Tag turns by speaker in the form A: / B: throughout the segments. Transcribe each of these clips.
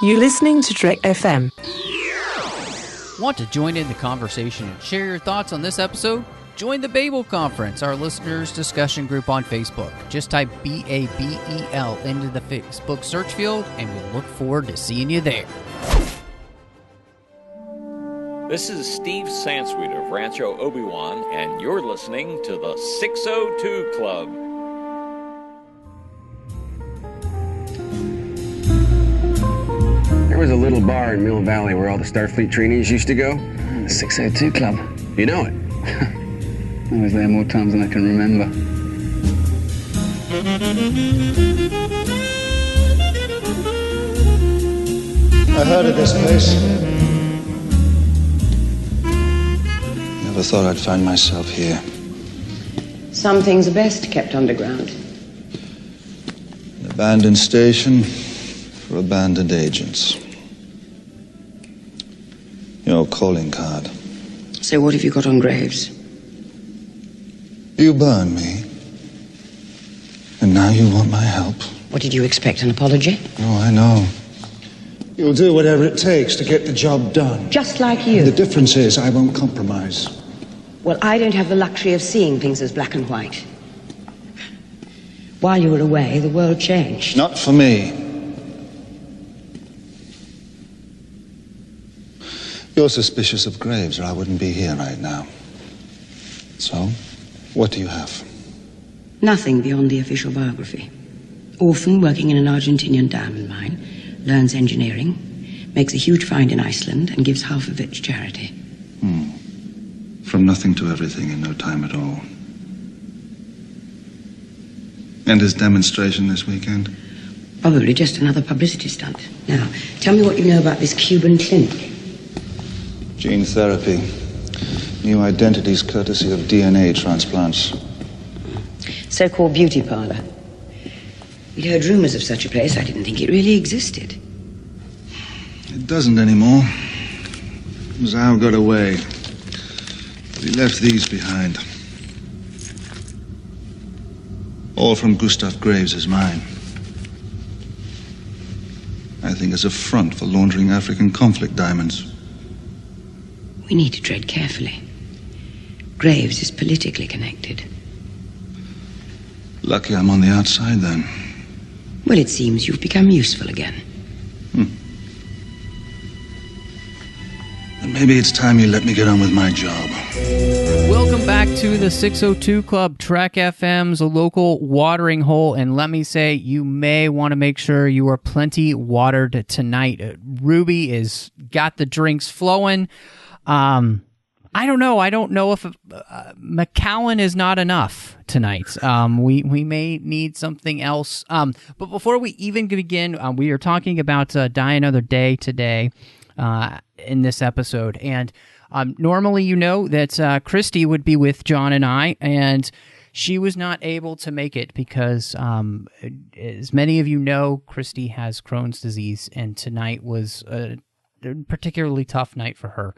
A: You're listening to Trek FM.
B: Want to join in the conversation and share your thoughts on this episode? Join the Babel Conference, our listeners' discussion group on Facebook. Just type BABEL into the Facebook search field, and we'll look forward to seeing you there.
C: This is Steve Sansweet of Rancho Obi-Wan, and you're listening to the 602 Club.
D: There was a little bar in Mill Valley where all the Starfleet trainees used to go.
E: The 602 Club.
D: You know it.
E: I was there more times than I can remember.
F: I heard of this place.
G: Never thought I'd find myself here.
H: Some things are best kept underground.
G: An abandoned station for abandoned agents. Your calling card.
H: So what have you got on Graves?
G: You burned me. And now you want my help.
H: What did you expect, an apology?
G: Oh, I know.
F: You'll do whatever it takes to get the job done.
H: Just like you.
F: The difference is I won't compromise.
H: Well, I don't have the luxury of seeing things as black and white. While you were away, the world changed.
G: Not for me. You're suspicious of Graves, or I wouldn't be here right now. So, what do you have?
H: Nothing beyond the official biography. Orphan working in an Argentinian diamond mine, learns engineering, makes a huge find in Iceland, and gives half of it to charity.
G: From nothing to everything in no time at all. And his demonstration this weekend?
H: Probably just another publicity stunt. Now, tell me what you know about this Cuban clinic.
G: Gene therapy. New identities courtesy of DNA transplants.
H: So-called beauty parlor. We'd heard rumors of such a place. I didn't think it really existed.
G: It doesn't anymore. Zhao got away. But he left these behind. All from Gustav Graves' mine. I think it's a front for laundering African conflict diamonds.
H: We need to tread carefully. Graves is politically connected.
G: Lucky I'm on the outside, then.
H: Well, it seems you've become useful again.
G: And maybe it's time you let me get on with my job.
B: Welcome back to the 602 Club, Trek FM's local watering hole. And let me say, you may want to make sure you are plenty watered tonight. Ruby is got the drinks flowing. I don't know. I don't know if Macallan is not enough tonight. We may need something else. But before we even begin, we are talking about Die Another Day today in this episode. And normally, you know that Christy would be with John and I, and she was not able to make it because, as many of you know, Christy has Crohn's disease, and tonight was a particularly tough night for her.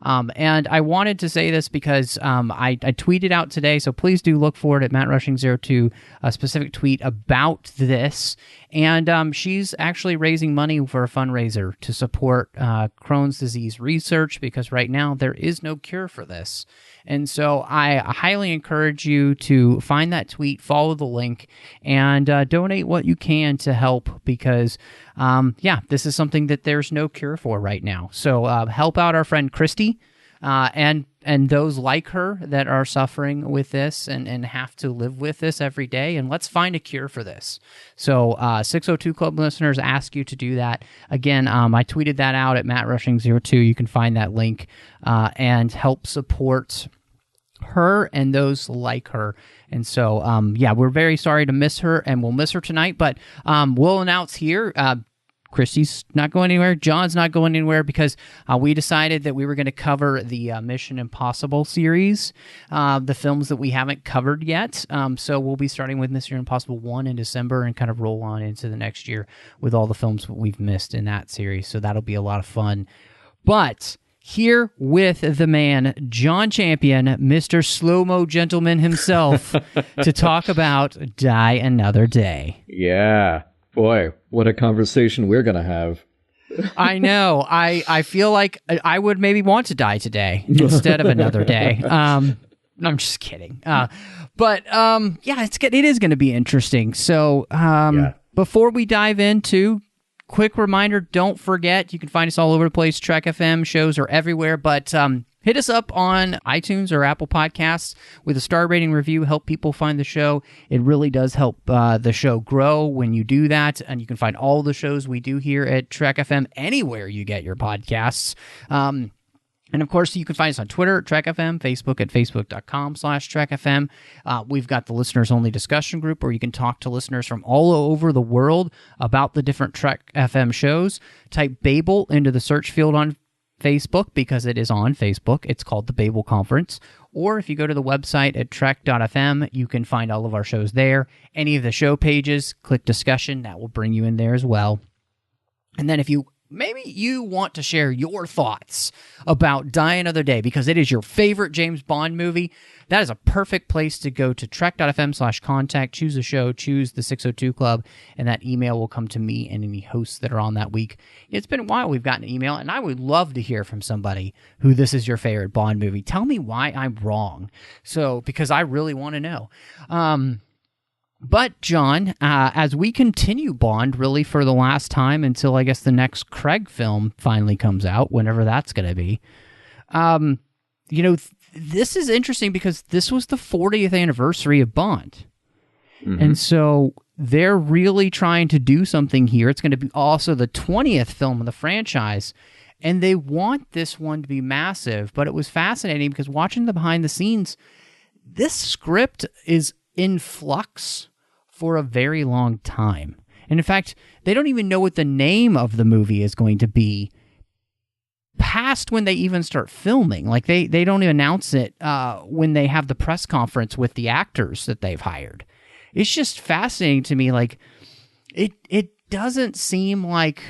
B: And I wanted to say this because I tweeted out today, so please do look for it at MattRushing02, a specific tweet about this. And she's actually raising money for a fundraiser to support Crohn's disease research, because right now there is no cure for this. And so I highly encourage you to find that tweet, follow the link, and donate what you can to help, because, this is something that there's no cure for right now. So help out our friend Christy and those like her that are suffering with this and have to live with this every day, and let's find a cure for this. So 602 Club listeners ask you to do that. Again, I tweeted that out at MattRushing02. You can find that link and help support her and those like her. And so, we're very sorry to miss her, and we'll miss her tonight, but we'll announce here, Christy's not going anywhere. John's not going anywhere, because we decided that we were going to cover the Mission Impossible series, the films that we haven't covered yet. So we'll be starting with Mission Impossible 1 in December and kind of roll on into the next year with all the films that we've missed in that series. So that'll be a lot of fun. But here with the man, John Champion, Mr. Slow-Mo Gentleman himself, to talk about Die Another Day.
I: Yeah. Boy, what a conversation we're going to have.
B: I know. I feel like I would maybe want to die today instead of another day. I'm just kidding. But it is going to be interesting. So before we dive into, quick reminder, don't forget, you can find us all over the place. Trek FM shows are everywhere, but hit us up on iTunes or Apple Podcasts with a star rating review. Help people find the show. It really does help the show grow when you do that. And you can find all the shows we do here at Trek FM anywhere you get your podcasts. And of course, you can find us on Twitter at Trek FM, Facebook at facebook.com/Trek FM. We've got the listeners only discussion group where you can talk to listeners from all over the world about the different Trek FM shows. Type Babel into the search field on Facebook because it is on Facebook. It's called the Babel Conference. Or if you go to the website at trek.fm, you can find all of our shows there. Any of the show pages, click discussion. That will bring you in there as well. And then if you maybe you want to share your thoughts about Die Another Day because it is your favorite James Bond movie, that is a perfect place to go to trek.fm/contact, choose a show, choose the 602 Club, and that email will come to me and any hosts that are on that week. It's been a while we've gotten an email, and I would love to hear from somebody who this is your favorite Bond movie. Tell me why I'm wrong. So, because I really want to know. But, John, as we continue Bond really for the last time until, I guess, the next Craig film finally comes out, whenever that's going to be, this is interesting because this was the 40th anniversary of Bond. Mm-hmm. And so they're really trying to do something here. It's going to be also the 20th film of the franchise, and they want this one to be massive. But it was fascinating because watching the behind the scenes, this script is in flux for a very long time. And in fact, they don't even know what the name of the movie is going to be past when they even start filming. Like they don't even announce it when they have the press conference with the actors that they've hired. It's just fascinating to me. Like it doesn't seem like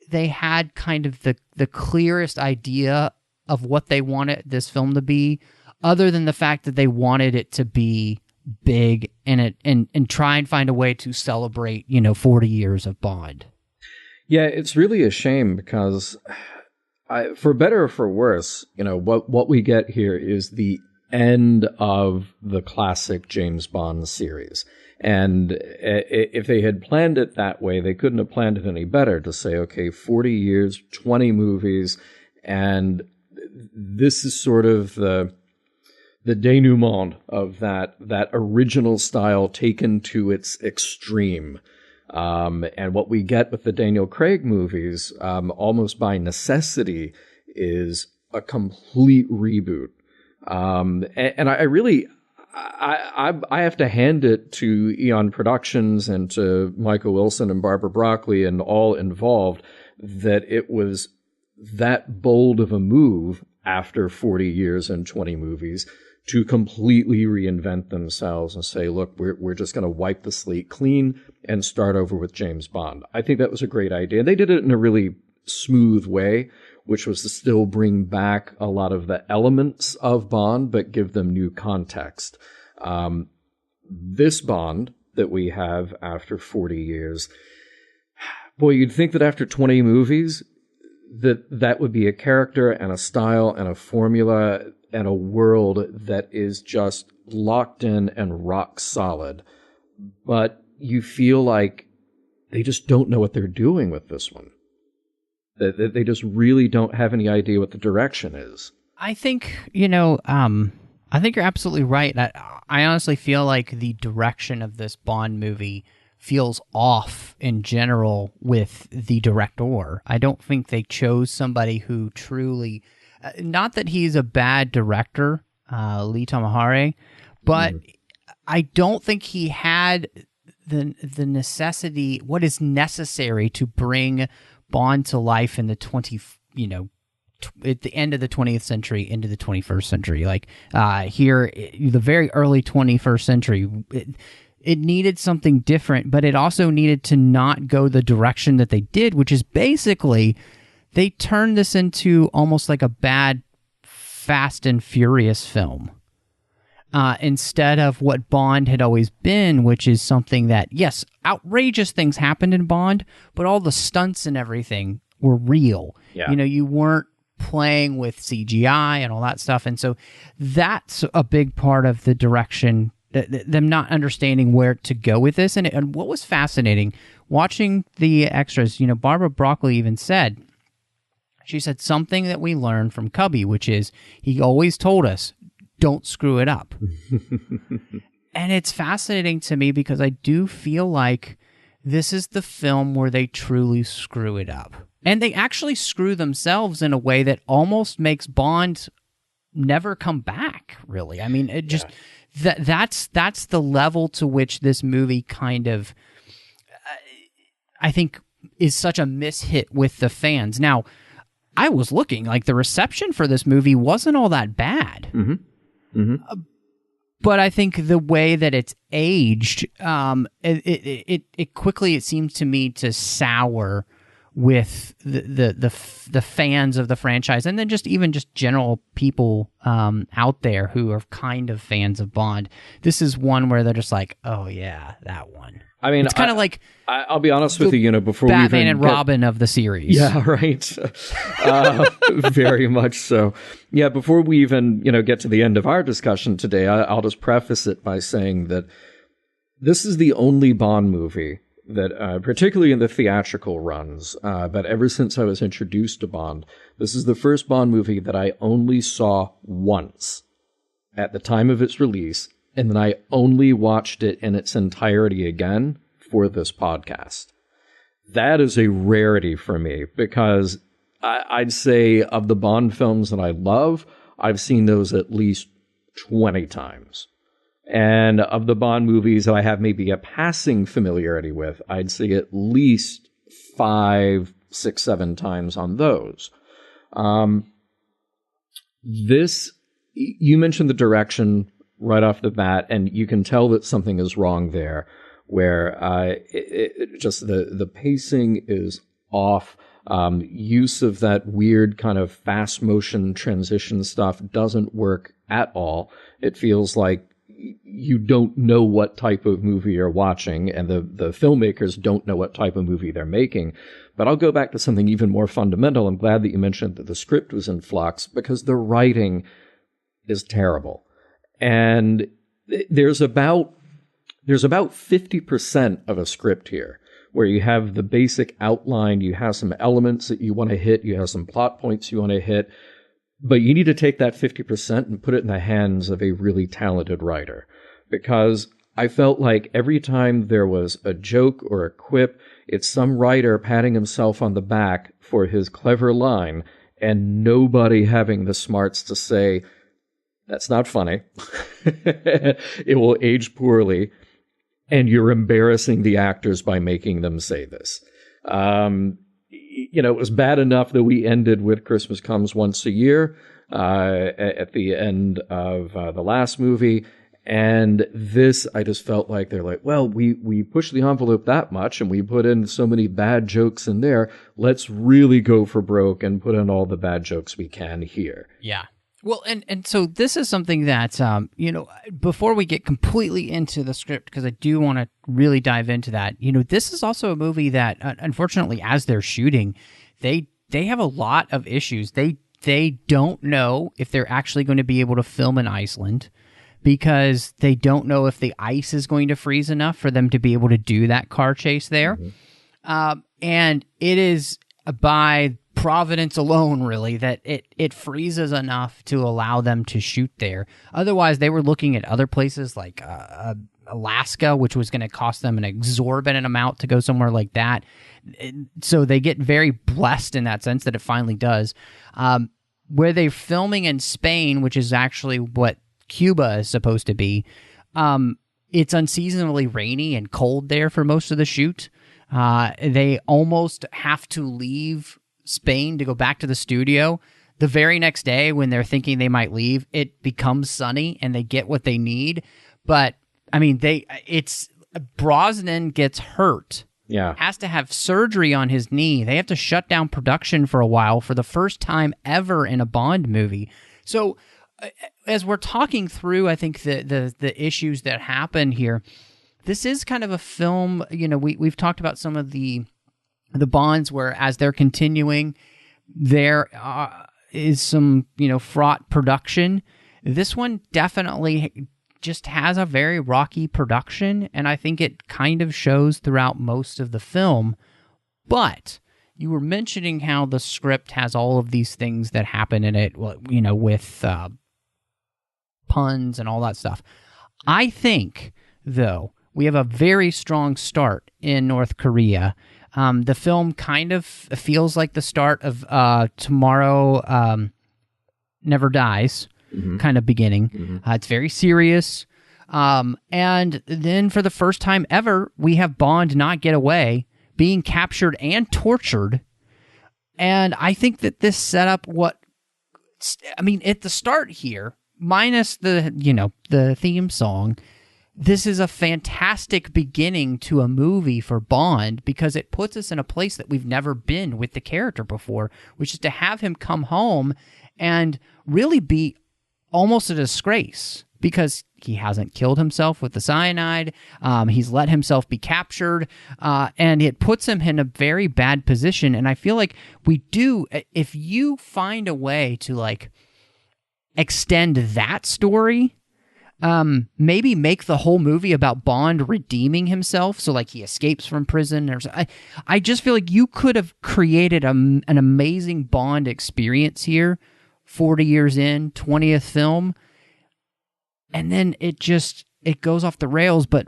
B: they had kind of the clearest idea of what they wanted this film to be, other than the fact that they wanted it to be big and try and find a way to celebrate 40 years of Bond.
I: Yeah, it's really a shame because for better or for worse, what we get here is the end of the classic James Bond series. And if they had planned it that way, they couldn't have planned it any better to say, okay, 40 years, 20 movies, and this is sort of the denouement of that original style taken to its extreme. And what we get with the Daniel Craig movies, almost by necessity, is a complete reboot. And I have to hand it to Eon Productions and to Michael Wilson and Barbara Broccoli and all involved that it was that bold of a move after 40 years and 20 movies to completely reinvent themselves and say, look, we're just going to wipe the slate clean and start over with James Bond. I think that was a great idea. They did it in a really smooth way, which was to still bring back a lot of the elements of Bond, but give them new context. This Bond that we have after 40 years, boy, you'd think that after 20 movies, that would be a character and a style and a formula and a world that is just locked in and rock solid. But you feel like they just don't know what they're doing with this one. That they just really don't have any idea what the direction is.
B: I think, I think you're absolutely right. I honestly feel like the direction of this Bond movie feels off in general with the director. I don't think they chose somebody who truly... not that he's a bad director, Lee Tamahori, but I don't think he had the necessity, what is necessary to bring Bond to life in the at the end of the 20th century into the 21st century. Like here, the very early 21st century, it needed something different, but it also needed to not go the direction that they did, which is basically... they turned this into almost like a bad Fast and Furious film. Instead of what Bond had always been, which is something that, yes, outrageous things happened in Bond, but all the stunts and everything were real.
I: Yeah.
B: You know, you weren't playing with CGI and all that stuff. And so that's a big part of the direction, them not understanding where to go with this. And what was fascinating, watching the extras, you know, Barbara Broccoli even said, she said something that we learned from Cubby, which is he always told us, don't screw it up. And it's fascinating to me because I do feel like this is the film where they truly screw it up. And they actually screw themselves in a way that almost makes Bond never come back, really. I mean, it just that's the level to which this movie kind of, I think, is such a mishit with the fans. Now, I was looking, like, the reception for this movie wasn't all that bad. But I think the way that it's aged, it quickly, it seems to me, to sour with the fans of the franchise, and then just general people out there who are kind of fans of Bond. This is one where they're just like, oh yeah, that one.
I: I mean,
B: it's kind of like,
I: I'll be honest with you, you know, before
B: Batman
I: we
B: and Robin of the series.
I: Yeah, right. Very much so. Yeah, before we even, you know, get to the end of our discussion today, I'll just preface it by saying that this is the only Bond movie that, particularly in the theatrical runs, but ever since I was introduced to Bond, this is the first Bond movie that I only saw once at the time of its release, and then I only watched it in its entirety again for this podcast. That is a rarity for me, because I'd say of the Bond films that I love, I've seen those at least 20 times. And of the Bond movies that I have maybe a passing familiarity with, I'd say at least 5, 6, 7 times on those. This, you mentioned the direction right off the bat, and you can tell that something is wrong there, where just the pacing is off. Use of that weird kind of fast motion transition stuff doesn't work at all. It feels like you don't know what type of movie you're watching, and the filmmakers don't know what type of movie they're making. But I'll go back to something even more fundamental. I'm glad that you mentioned that the script was in flux, because the writing is terrible. And there's about 50% of a script here, where you have the basic outline, you have some elements that you want to hit, you have some plot points you want to hit, but you need to take that 50% and put it in the hands of a really talented writer. Because I felt like every time there was a joke or a quip, it's some writer patting himself on the back for his clever line, and nobody having the smarts to say, that's not funny. It will age poorly, and you're embarrassing the actors by making them say this. You know, it was bad enough that we ended with Christmas Comes Once a Year at the end of the last movie. And this, I just felt like they're like, well, we pushed the envelope that much and we put in so many bad jokes in there. Let's really go for broke and put in all the bad jokes we can here.
B: Yeah. Well, and so this is something that, you know, before we get completely into the script, because I do want to really dive into that, you know, this is also a movie that, unfortunately, as they're shooting, they have a lot of issues. They don't know if they're actually going to be able to film in Iceland, because they don't know if the ice is going to freeze enough for them to be able to do that car chase there. Mm-hmm. And it is by Providence alone, really, that it freezes enough to allow them to shoot there. Otherwise, they were looking at other places like Alaska, which was going to cost them an exorbitant amount to go somewhere like that. So they get very blessed in that sense that it finally does. Where they're filming in Spain, which is actually what Cuba is supposed to be, it's unseasonably rainy and cold there for most of the shoot. They almost have to leave Spain to go back to the studio. The very next day, when they're thinking they might leave, it becomes sunny and they get what they need. But I mean, Brosnan gets hurt.
I: Yeah.
B: Has to have surgery on his knee. They have to shut down production for a while for the first time ever in a Bond movie. So as we're talking through, I think the issues that happen here, this is kind of a film, you know, we've talked about some of the the Bonds, where as they're continuing, there is some, fraught production. This one definitely just has a very rocky production, and I think it kind of shows throughout most of the film. But you were mentioning how the script has all of these things that happen in it, with puns and all that stuff. I think, though, we have a very strong start in North Korea. The film kind of feels like the start of Tomorrow Never Dies kind of beginning. It's very serious. And then for the first time ever, we have Bond not get away, being captured and tortured. And I think that this set up at the start here, minus the theme song, this is a fantastic beginning to a movie for Bond, because it puts us in a place that we've never been with the character before, which is to have him come home and really be almost a disgrace, because he hasn't killed himself with the cyanide. He's let himself be captured, and it puts him in a very bad position. And I feel like if you find a way to extend that story, maybe make the whole movie about Bond redeeming himself, so he escapes from prison. I just feel like you could have created an amazing Bond experience here, 40 years in, 20th film, and then it goes off the rails. But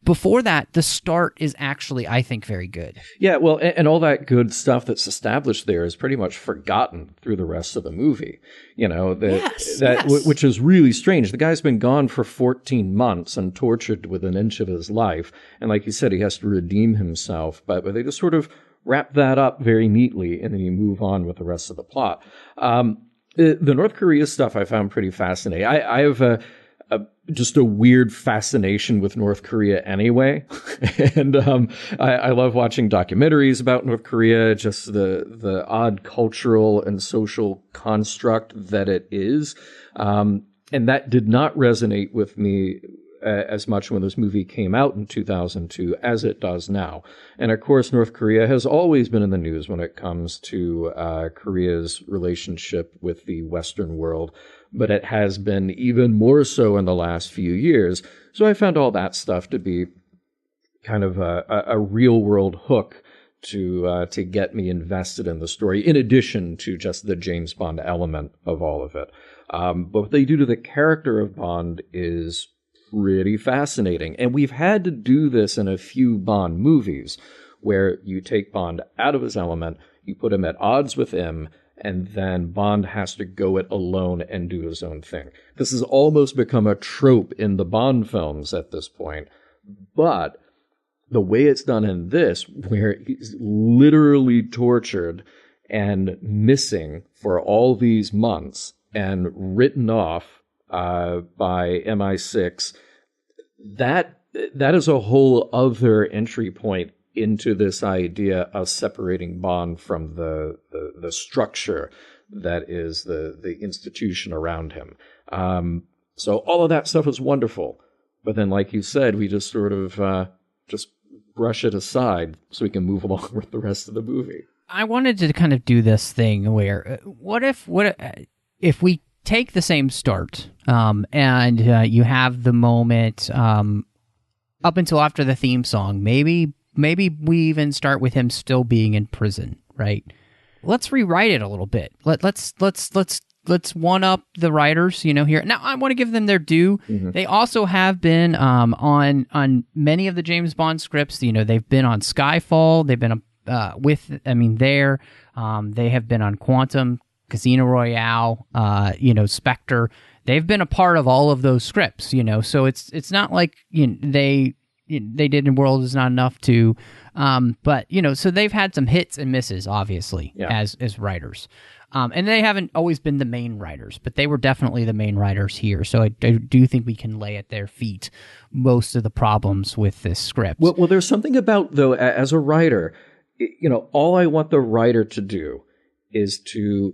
B: before that, the start is actually, I think, very good.
I: Yeah, well, and all that good stuff that's established there is pretty much forgotten through the rest of the movie. Which is really strange. The guy's been gone for 14 months and tortured with an inch of his life. And like you said, he has to redeem himself. But they just sort of wrap that up very neatly, and then you move on with the rest of the plot. The North Korea stuff I found pretty fascinating. I have just a weird fascination with North Korea anyway. And I love watching documentaries about North Korea, just the odd cultural and social construct that it is. And that did not resonate with me as much when this movie came out in 2002 as it does now. And of course, North Korea has always been in the news when it comes to Korea's relationship with the Western world, but it has been even more so in the last few years. So I found all that stuff to be kind of a real-world hook to get me invested in the story, in addition to just the James Bond element of all of it. But what they do to the character of Bond is pretty fascinating. And we've had to do this in a few Bond movies, where you take Bond out of his element, you put him at odds with him, and then Bond has to go it alone and do his own thing. This has almost become a trope in the Bond films at this point. But the way it's done in this, where he's literally tortured and missing for all these months and written off by MI6, that is a whole other entry point into this idea of separating Bond from the structure that is the institution around him. So all of that stuff is wonderful. But then, like you said, we just sort of just brush it aside so we can move along with the rest of the movie.
B: I wanted to kind of do this thing where, what if we take the same start, and you have the moment up until after the theme song. Maybe we even start with him still being in prison, right? Let's rewrite it a little bit. Let's one up the writers, here. Now, I want to give them their due. Mm-hmm. They also have been on many of the James Bond scripts. They've been on Skyfall. They've been they have been on Quantum, Casino Royale, Spectre. They've been a part of all of those scripts, so it's not like they did in World Is Not Enough to, but so they've had some hits and misses, obviously, as writers. And they haven't always been the main writers, but they were definitely the main writers here. So I do think we can lay at their feet most of the problems with this script.
I: Well, there's something about, though, as a writer, all I want the writer to do is to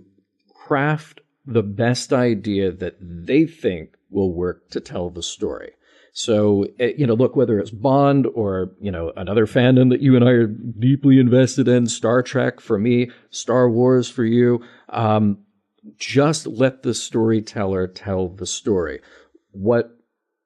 I: craft the best idea that they think will work to tell the story. So, look, whether it's Bond or, another fandom that you and I are deeply invested in, Star Trek for me, Star Wars for you, just let the storyteller tell the story. What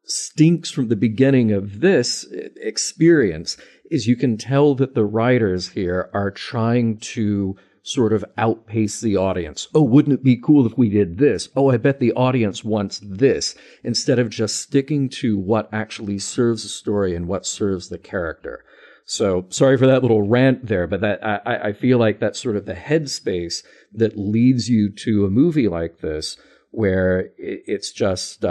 I: stinks from the beginning of this experience is you can tell that the writers here are trying to sort of outpace the audience. Oh, wouldn't it be cool if we did this? Oh, I bet the audience wants this, instead of just sticking to what actually serves the story and what serves the character. So sorry for that little rant there, but that I feel like that's sort of the headspace that leads you to a movie like this, where it's just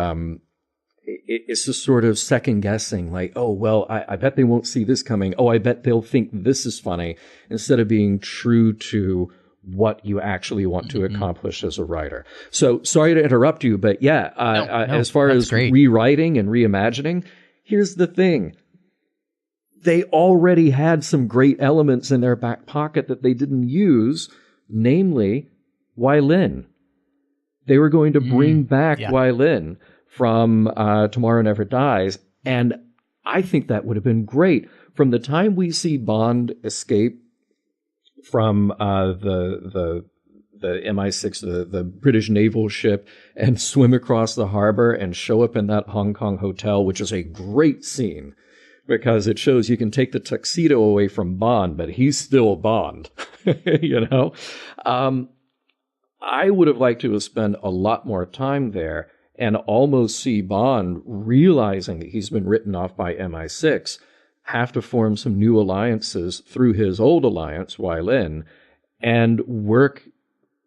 I: it's just sort of second guessing, like, oh, well, I bet they won't see this coming. Oh, I bet they'll think this is funny, instead of being true to what you actually want to accomplish as a writer. So sorry to interrupt you, but yeah, as far as rewriting and reimagining, here's the thing. They already had some great elements in their back pocket that they didn't use, namely Wai Lin. They were going to bring back Wai Lin from Tomorrow Never Dies, and I think that would have been great. From the time we see Bond escape from the MI6, the British naval ship, and swim across the harbor and show up in that Hong Kong hotel, which is a great scene, because it shows you can take the tuxedo away from Bond, but he's still Bond, I would have liked to have spent a lot more time there and almost see Bond, realizing that he's been written off by MI6, have to form some new alliances through his old alliance, Wai Lin, and work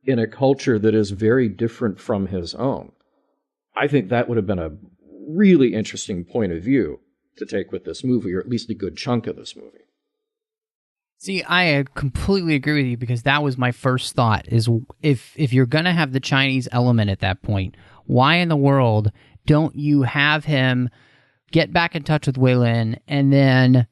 I: in a culture that is very different from his own. I think that would have been a really interesting point of view to take with this movie, or at least a good chunk of this movie.
B: See, I completely agree with you, because that was my first thought, is if you're going to have the Chinese element at that point, why in the world don't you have him get back in touch with Wai Lin, and then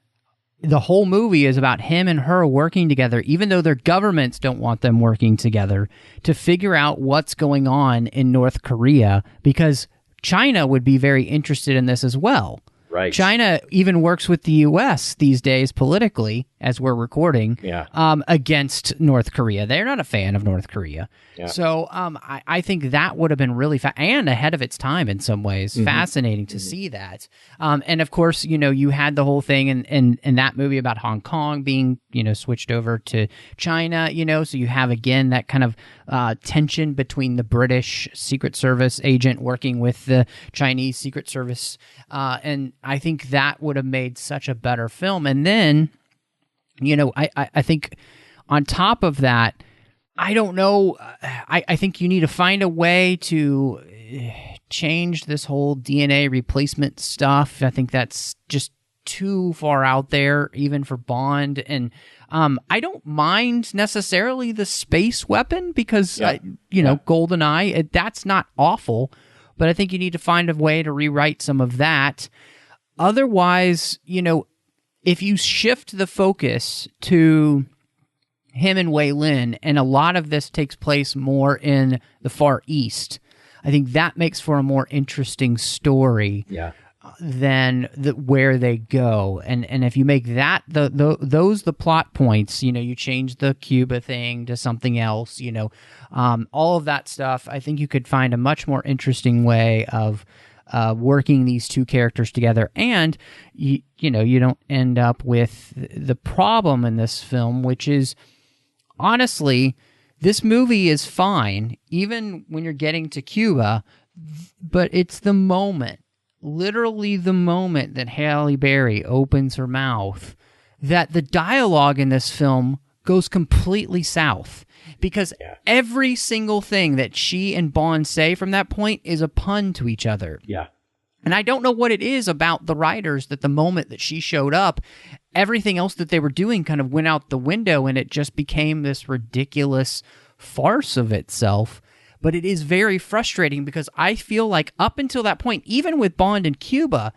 B: the whole movie is about him and her working together, even though their governments don't want them working together, to figure out what's going on in North Korea, because China would be very interested in this as well.
I: Right.
B: China even works with the U.S. these days politically, as we're recording, against North Korea. They're not a fan of North Korea. Yeah. So I think that would have been really and ahead of its time in some ways. Fascinating to see that. And of course, you had the whole thing in that movie about Hong Kong being, switched over to China, so you have again that kind of tension between the British Secret Service agent working with the Chinese Secret Service. And I think that would have made such a better film. And then, I think on top of that, I don't know. I think you need to find a way to change this whole DNA replacement stuff. I think that's just too far out there, even for Bond. And I don't mind necessarily the space weapon, because, GoldenEye, that's not awful. But I think you need to find a way to rewrite some of that. Otherwise, if you shift the focus to him and Wai Lin, and a lot of this takes place more in the Far East, I think that makes for a more interesting story than where they go. And if you make that the plot points, you change the Cuba thing to something else, all of that stuff, I think you could find a much more interesting way of working these two characters together, and you don't end up with the problem in this film, which is, honestly, this movie is fine, even when you're getting to Cuba, but it's the moment, literally the moment that Halle Berry opens her mouth, that the dialogue in this film goes completely south. Because every single thing that she and Bond say from that point is a pun to each other. Yeah. And I don't know what it is about the writers that the moment that she showed up, everything else that they were doing kind of went out the window, and it just became this ridiculous farce of itself. But it is very frustrating, because I feel like up until that point, even with Bond in Cuba,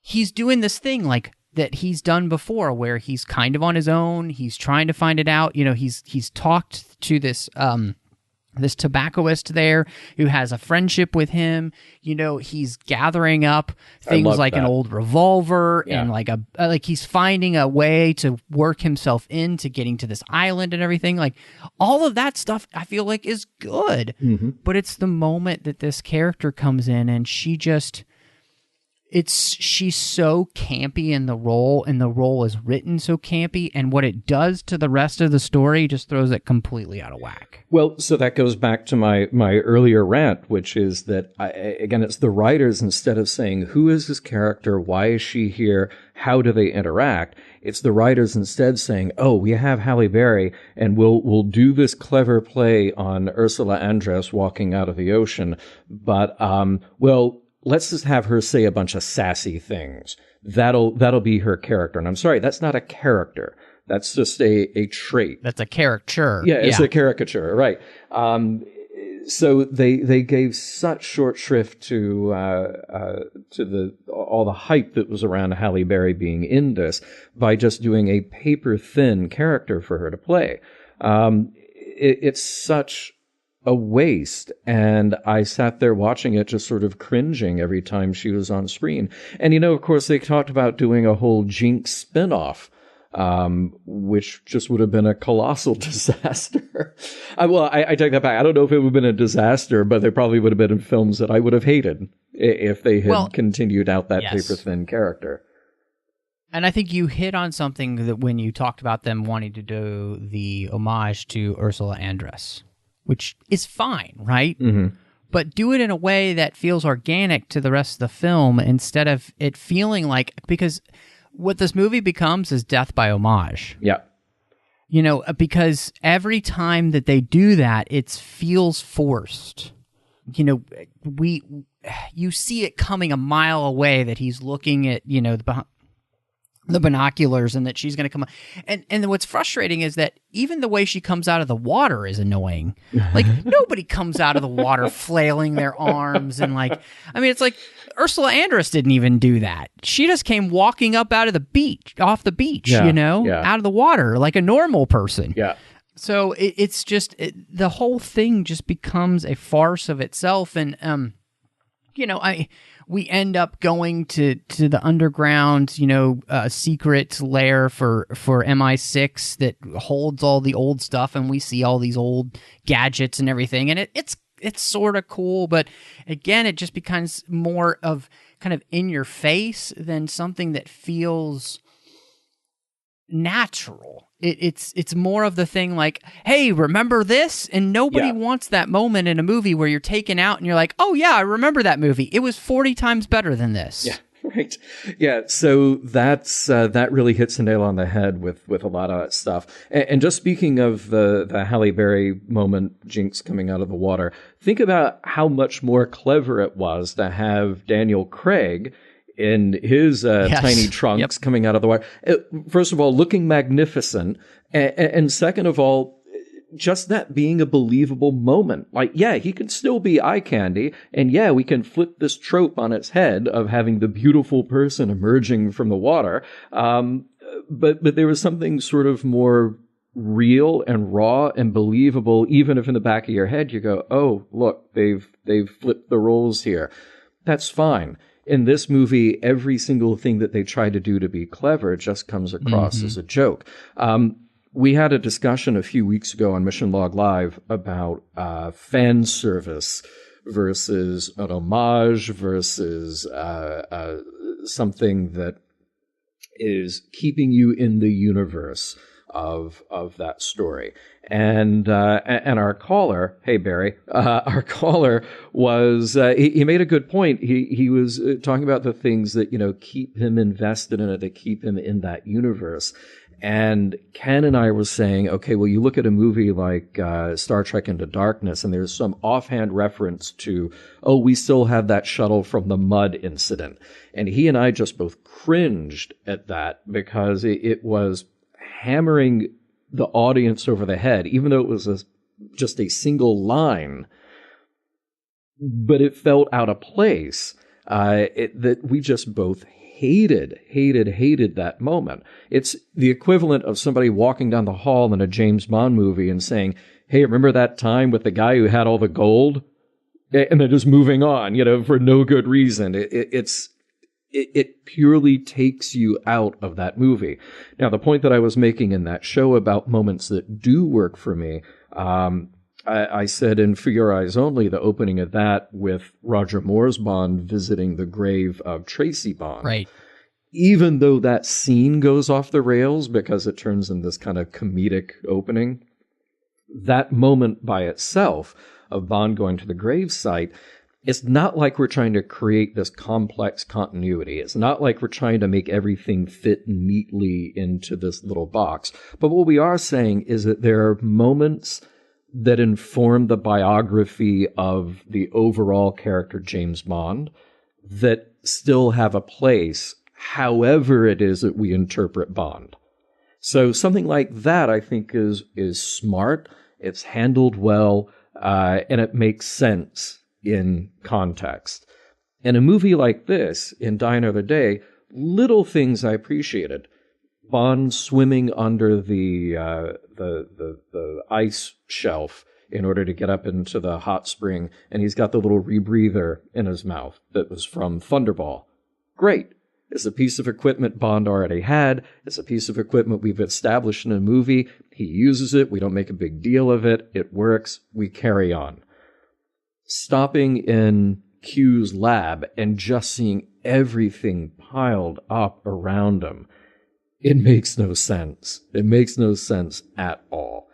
B: he's doing this thing like that he's done before, where he's kind of on his own. He's trying to find it out. He's talked to this this tobaccoist there who has a friendship with him. You know, he's gathering up things like an old revolver and like he's finding a way to work himself into getting to this island and everything. Like all of that stuff I feel like is good. But it's the moment that this character comes in and she's so campy in the role, and the role is written so campy, and what it does to the rest of the story just throws it completely out of whack.
I: Well, so that goes back to my earlier rant, which is that, again, it's the writers, instead of saying, who is this character? Why is she here? How do they interact? It's the writers instead saying, oh, we have Halle Berry, and we'll do this clever play on Ursula Andress walking out of the ocean, but, let's just have her say a bunch of sassy things. That'll be her character. And I'm sorry, that's not a character. That's just a trait.
B: That's a caricature.
I: Yeah, it's a caricature, right. So they gave such short shrift to all the hype that was around Halle Berry being in this by just doing a paper thin character for her to play. It's such a waste, and I sat there watching it just sort of cringing every time she was on screen. And, you know, of course, they talked about doing a whole Jinx spinoff, which just would have been a colossal disaster. I take that back. I don't know if it would have been a disaster, but they probably would have been in films that I would have hated if they had continued out that paper-thin character.
B: And I think you hit on something that when you talked about them wanting to do the homage to Ursula Andress, which is fine, right? But do it in a way that feels organic to the rest of the film instead of it feeling like, because what this movie becomes is death by homage.
I: Yeah.
B: You know, because every time that they do that, it feels forced. You know, you see it coming a mile away that he's looking at, you know, the binoculars and that she's going to come. And what's frustrating is that even the way she comes out of the water is annoying. Like, nobody comes out of the water flailing their arms and like, I mean, it's like Ursula Andress didn't even do that. She just came walking up out of the beach, off the beach, you know, out of the water like a normal person.
I: Yeah.
B: So it's just, the whole thing just becomes a farce of itself. And, you know, we end up going to the underground, you know, secret lair for MI6 that holds all the old stuff, and we see all these old gadgets and everything, and it's sort of cool, but again, it just becomes more of kind of in your face than something that feels natural. It's more of the thing like, hey, remember this? And nobody wants that moment in a movie where you're taken out and you're like, oh yeah, I remember that movie. It was 40 times better than this.
I: Yeah, right. Yeah, so that really hits the nail on the head with a lot of that stuff. And just speaking of the Halle Berry moment, Jinx coming out of the water, think about how much more clever it was to have Daniel Craig in his tiny trunks coming out of the water. First of all, looking magnificent. And second of all, just that being a believable moment. Like, yeah, he can still be eye candy. And yeah, we can flip this trope on its head of having the beautiful person emerging from the water. But there was something sort of more real and raw and believable, even if in the back of your head you go, oh, look, they've flipped the roles here. That's fine. In this movie, every single thing that they try to do to be clever just comes across as a joke. We had a discussion a few weeks ago on Mission Log Live about fan service versus an homage versus something that is keeping you in the universe of that story. And our caller, hey Barry, our caller was he made a good point. He was talking about the things that, you know, keep him invested in it, that keep him in that universe. And Ken and I were saying, okay, well, you look at a movie like Star Trek Into Darkness, and there's some offhand reference to, oh, we still have that shuttle from the mud incident. And he and I just both cringed at that because it was hammering the audience over the head, even though it was just a single line, but it felt out of place. That we just both hated that moment. It's the equivalent of somebody walking down the hall in a James Bond movie and saying, hey, remember that time with the guy who had all the gold? And then just moving on, for no good reason. It purely takes you out of that movie. Now, the point that I was making in that show about moments that do work for me, I said in For Your Eyes Only, the opening of that with Roger Moore's Bond visiting the grave of Tracy Bond.
B: Right.
I: Even though that scene goes off the rails because it turns in this kind of comedic opening, that moment by itself of Bond going to the gravesite, it's not like we're trying to create this complex continuity. It's not like we're trying to make everything fit neatly into this little box. But what we are saying is that there are moments that inform the biography of the overall character James Bond that still have a place, however it is that we interpret Bond. So something like that, I think, is smart. It's handled well, and it makes sense in context. In a movie like this, in Die Another Day, little things I appreciated. Bond swimming under the ice shelf in order to get up into the hot spring, and he's got the little rebreather in his mouth that was from Thunderball. Great. It's a piece of equipment Bond already had. It's a piece of equipment we've established in a movie. He uses it. We don't make a big deal of it. It works. We carry on. Stopping in Q's lab and just seeing everything piled up around him, it makes no sense. It makes no sense at all.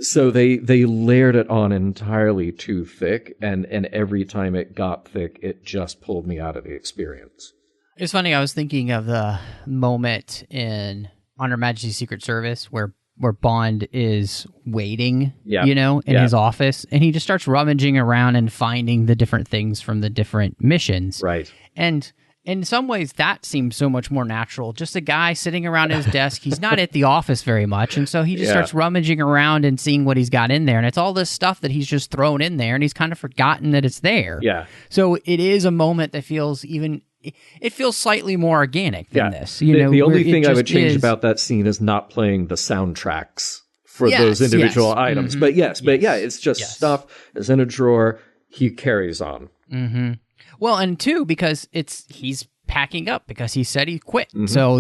I: So they layered it on entirely too thick, and every time it got thick, it just pulled me out of the experience.
B: It's funny, I was thinking of the moment in On Her Majesty's Secret Service where Bond is waiting, in his office, and he just starts rummaging around and finding the different things from the different missions.
I: Right.
B: And in some ways, that seems so much more natural. Just a guy sitting around his desk. He's not at the office very much, and so he just starts rummaging around and seeing what he's got in there. And it's all this stuff that he's just thrown in there, and he's kind of forgotten that it's there.
I: Yeah.
B: So it is a moment that feels it feels slightly more organic than this.
I: The only thing I would change about that scene is not playing the soundtracks for those individual items. Mm-hmm. It's just stuff is in a drawer. He carries on.
B: Mm-hmm. Well, and two, because he's packing up because he said he quit. Mm-hmm. So,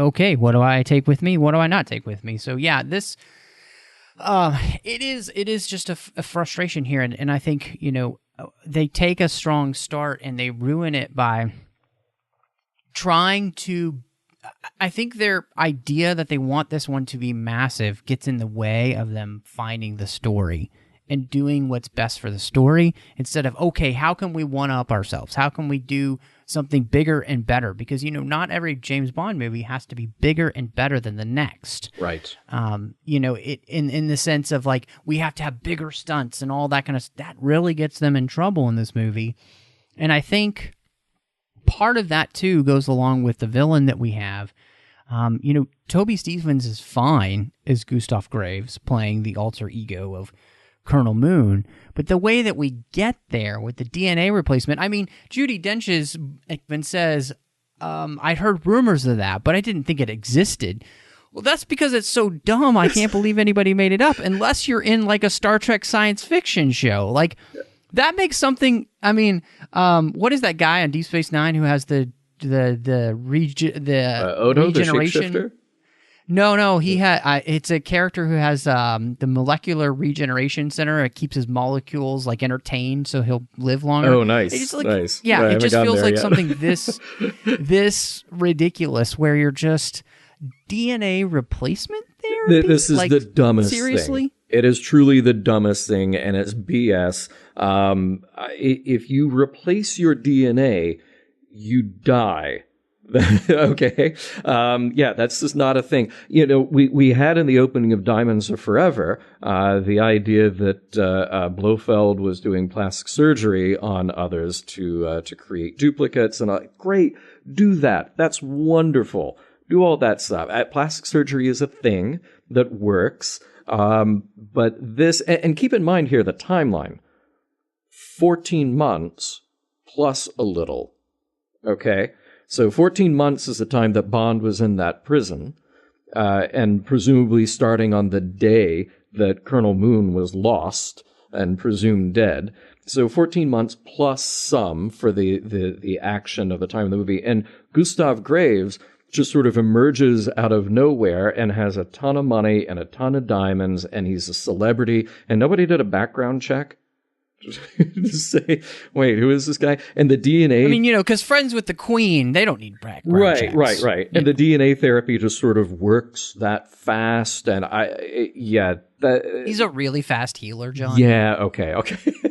B: okay, what do I take with me? What do I not take with me? So, this, it is just a frustration here. And I think, they take a strong start and they ruin it by trying to, I think their idea that they want this one to be massive gets in the way of them finding the story and doing what's best for the story instead of, okay, how can we one-up ourselves? How can we do something bigger and better? Because, not every James Bond movie has to be bigger and better than the next.
I: Right.
B: It in the sense of, like, we have to have bigger stunts and all that kind of stuff. That really gets them in trouble in this movie. And I think part of that, too, goes along with the villain that we have. Toby Stephens is fine as Gustav Graves, playing the alter ego of Colonel Moon, but the way that we get there with the DNA replacement, I mean, Judi Dench even says, I'd heard rumors of that, but I didn't think it existed. Well, that's because it's so dumb, I can't believe anybody made it up, unless you're in, like, a Star Trek science fiction show. Like, that makes something, I mean, what is that guy on Deep Space Nine who has the
I: Odo,
B: regeneration?
I: the shapeshifter?
B: No, he had. It's a character who has the molecular regeneration center. It keeps his molecules like entertained, so he'll live longer.
I: Oh, nice,
B: nice. Yeah, it just feels like something this ridiculous, where you're just DNA replacement therapy.
I: This is the dumbest
B: seriously?
I: thing. It is truly the dumbest thing, and it's BS. If you replace your DNA, you die. Okay. That's just not a thing. We had in the opening of Diamonds Are Forever, the idea that Blofeld was doing plastic surgery on others to create duplicates, and great, do that. That's wonderful. Do all that stuff. Plastic surgery is a thing that works. But this, and keep in mind here the timeline, 14 months plus a little. Okay. So 14 months is the time that Bond was in that prison. and presumably starting on the day that Colonel Moon was lost and presumed dead. So 14 months plus some for the action of the time of the movie. And Gustav Graves just sort of emerges out of nowhere and has a ton of money and a ton of diamonds, and he's a celebrity, and nobody did a background check to say, wait, who is this guy? And the DNA...
B: I mean, because friends with the Queen, they don't need background checks.
I: Right. And the DNA therapy just sort of works that fast, and
B: he's a really fast healer, John.
I: Yeah, okay.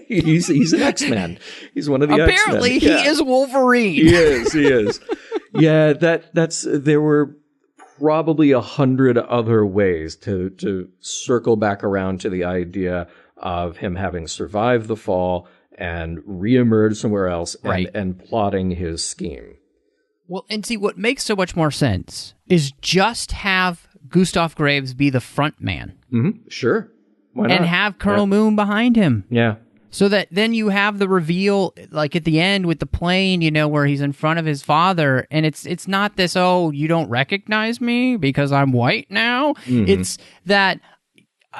I: He's an X-Men. He's one of the X-Men.
B: Apparently, he is Wolverine.
I: He is. Yeah, there were probably 100 other ways to circle back around to the idea of him having survived the fall and reemerged somewhere else and plotting his scheme.
B: Well, and see, what makes so much more sense is just have Gustav Graves be the front man.
I: Mm-hmm. Sure. Why not?
B: And have Colonel Moon behind him.
I: Yeah.
B: So that then you have the reveal, like at the end with the plane, where he's in front of his father, and it's not this, oh, you don't recognize me because I'm white now. Mm-hmm. It's that,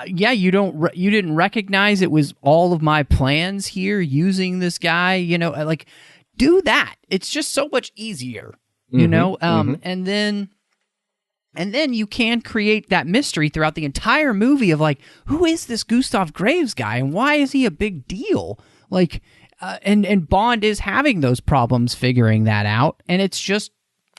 B: you didn't recognize it was all of my plans here using this guy, do that. It's just so much easier, and then you can create that mystery throughout the entire movie of like, who is this Gustav Graves guy and why is he a big deal? Like, and Bond is having those problems figuring that out, and it's just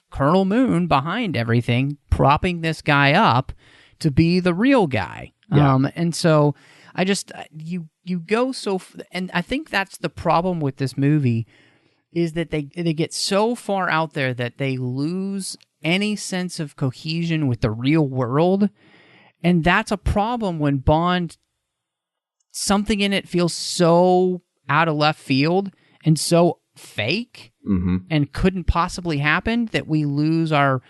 B: Colonel Moon behind everything, propping this guy up to be the real guy. Yeah. And so I just, you go so, and I think that's the problem with this movie is that they get so far out there that they lose any sense of cohesion with the real world. And that's a problem when Bond, something in it feels so out of left field and so fake and couldn't possibly happen that we lose our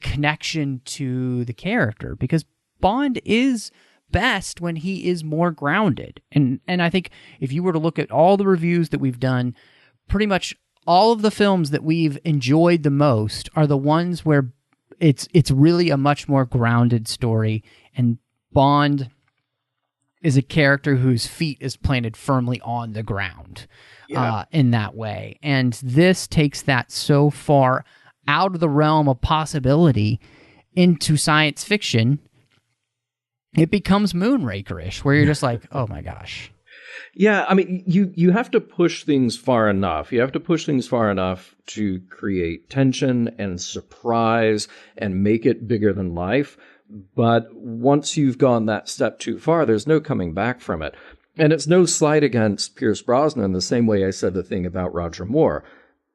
B: connection to the character, because Bond is best when he is more grounded. And I think if you were to look at all the reviews that we've done, pretty much all of the films that we've enjoyed the most are the ones where it's really a much more grounded story, and Bond is a character whose feet is planted firmly on the ground in that way. And this takes that so far out of the realm of possibility into science fiction, it becomes Moonraker-ish, where you're just like, oh my gosh.
I: Yeah, I mean, you have to push things far enough. You have to push things far enough to create tension and surprise and make it bigger than life. But once you've gone that step too far, there's no coming back from it. And it's no slight against Pierce Brosnan the same way I said the thing about Roger Moore.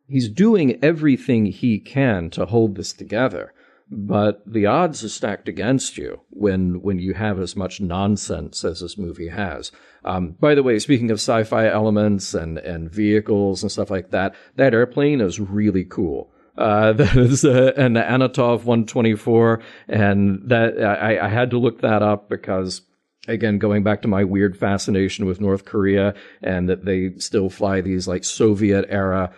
I: He's doing everything he can to hold this together. But the odds are stacked against you when you have as much nonsense as this movie has. By the way, speaking of sci-fi elements and vehicles and stuff like that, that airplane is really cool. That is an Anatov 124, and that I had to look that up because, again, going back to my weird fascination with North Korea and that they still fly these like Soviet era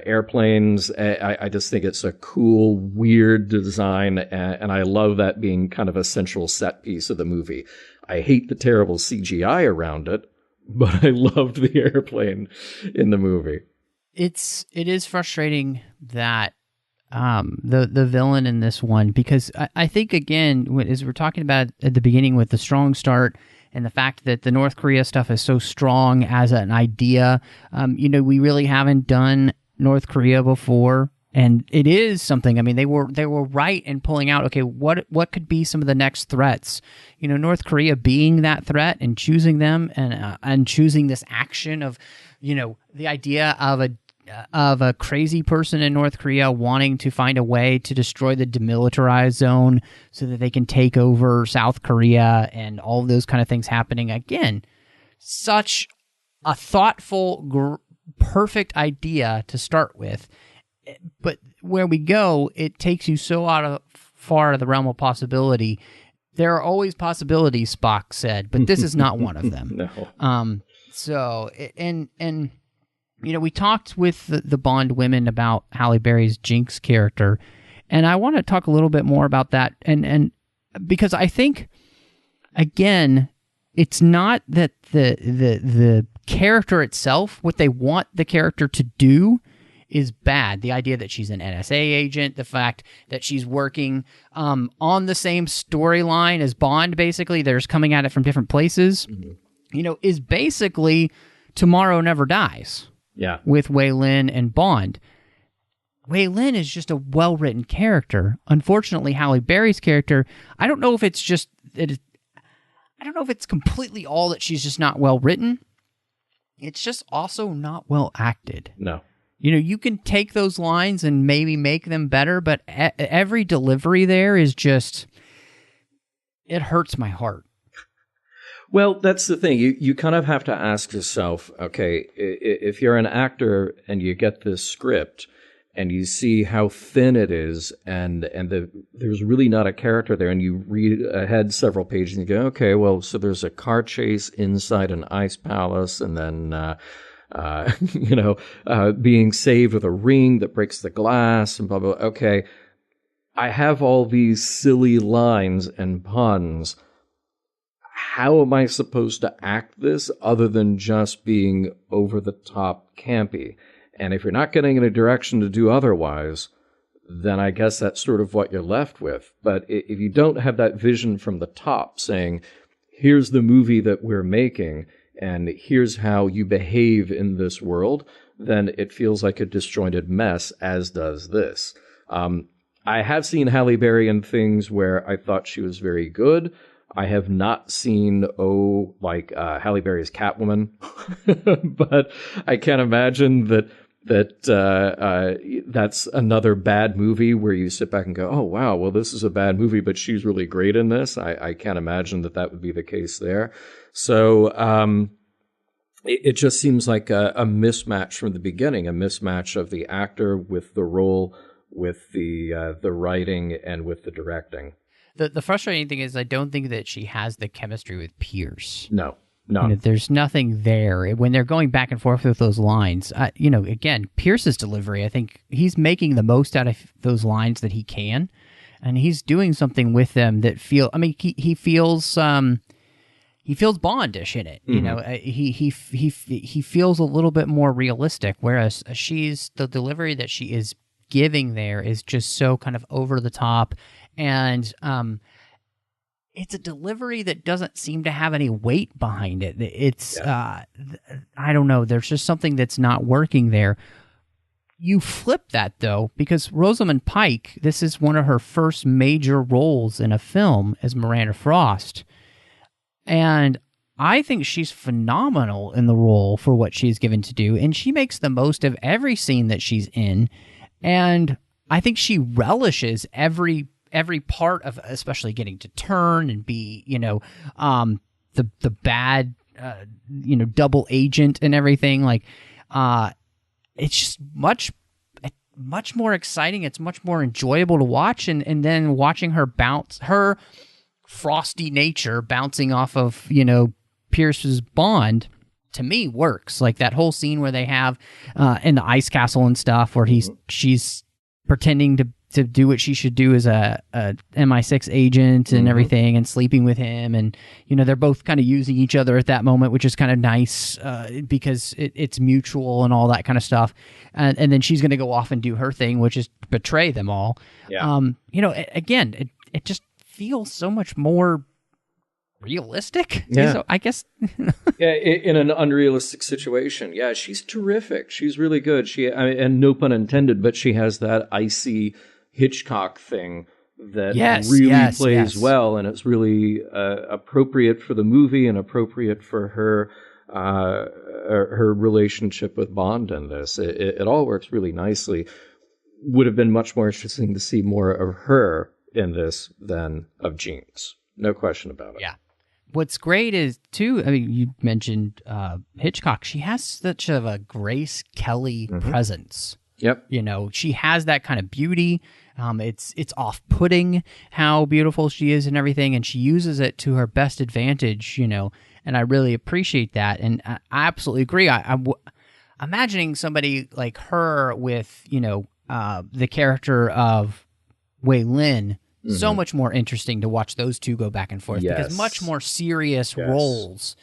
I: airplanes. I just think it's a cool, weird design, and I love that being kind of a central set piece of the movie. I hate the terrible CGI around it, but I loved the airplane in the movie.
B: It is frustrating that the villain in this one, because I think, again, as we're talking about at the beginning with the strong start and the fact that the North Korea stuff is so strong as an idea, we really haven't done North Korea before, and it is something. I mean, they were right in pulling out, okay, what could be some of the next threats? North Korea being that threat and choosing them and choosing this action of, the idea of a crazy person in North Korea wanting to find a way to destroy the demilitarized zone so that they can take over South Korea and all of those kind of things happening. Again, such a thoughtful, perfect idea to start with. But where we go, it takes you so far out of the realm of possibility. There are always possibilities, Spock said, but this is not one of them.
I: No.
B: We talked with the Bond women about Halle Berry's Jinx character, and I want to talk a little bit more about that. And because I think, again, it's not that the character itself, what they want the character to do, is bad. The idea that she's an NSA agent, the fact that she's working on the same storyline as Bond, basically, they're just coming at it from different places, is basically Tomorrow Never Dies.
I: Yeah.
B: With Wei Lin and Bond. Wei Lin is just a well-written character. Unfortunately, Halle Berry's character, I don't know if it's just... I don't know if it's completely all that she's just not well-written. It's just also not well-acted.
I: No.
B: You can take those lines and maybe make them better, but every delivery there is just... It hurts my heart.
I: Well, that's the thing. You kind of have to ask yourself, okay, if you're an actor and you get this script and you see how thin it is and there's really not a character there, and you read ahead several pages and you go, okay, well, so there's a car chase inside an ice palace, and then, being saved with a ring that breaks the glass and blah, blah, blah. Okay, I have all these silly lines and puns. How am I supposed to act this other than just being over-the-top campy? And if you're not getting in a direction to do otherwise, then I guess that's sort of what you're left with. But if you don't have that vision from the top saying, here's the movie that we're making, and here's how you behave in this world, then it feels like a disjointed mess, as does this. I have seen Halle Berry in things where I thought she was very good. I have not seen, Halle Berry's Catwoman, but I can't imagine that's another bad movie where you sit back and go, oh, wow, well, this is a bad movie, but she's really great in this. I can't imagine that would be the case there. So it just seems like a mismatch from the beginning, a mismatch of the actor with the role, with the writing, and with the directing.
B: The frustrating thing is I don't think that she has the chemistry with Pierce.
I: No.
B: There's nothing there. When they're going back and forth with those lines, again, Pierce's delivery, I think he's making the most out of those lines that he can, and he's doing something with them that he feels Bondish in it. He feels a little bit more realistic, whereas the delivery that she is giving there is just so kind of over the top. And it's a delivery that doesn't seem to have any weight behind it. It's, I don't know, there's just something that's not working there. You flip that, though, because Rosamund Pike, this is one of her first major roles in a film as Miranda Frost. And I think she's phenomenal in the role for what she's given to do, and she makes the most of every scene that she's in. And I think she relishes every part of, especially getting to turn and be, the bad, double agent and everything. Like, it's just much more exciting. It's much more enjoyable to watch. And then watching her her frosty nature bouncing off of, Pierce's Bond, to me, works. Like that whole scene where they have in the ice castle and stuff, where she's pretending to do what she should do as a MI6 agent and everything, and sleeping with him, and they're both kind of using each other at that moment, which is kind of nice because it's mutual and all that kind of stuff. And then she's going to go off and do her thing, which is betray them all. Yeah. Again, it just feels so much more realistic.
I: Yeah.
B: So I guess.
I: Yeah, in an unrealistic situation. Yeah, she's terrific. She's really good. And no pun intended, but she has that icy Hitchcock thing that really plays well, and it's really appropriate for the movie and appropriate for her relationship with Bond in this. It all works really nicely. Would have been much more interesting to see more of her in this than of Jinx. No question about it.
B: Yeah. What's great is, too, you mentioned Hitchcock. She has such a Grace Kelly presence.
I: Yep.
B: She has that kind of beauty. It's off-putting how beautiful she is and everything, and she uses it to her best advantage, and I really appreciate that. And I absolutely agree. I'm imagining somebody like her with, the character of Wei Lin So much more interesting to watch those two go back and forth because much more serious roles.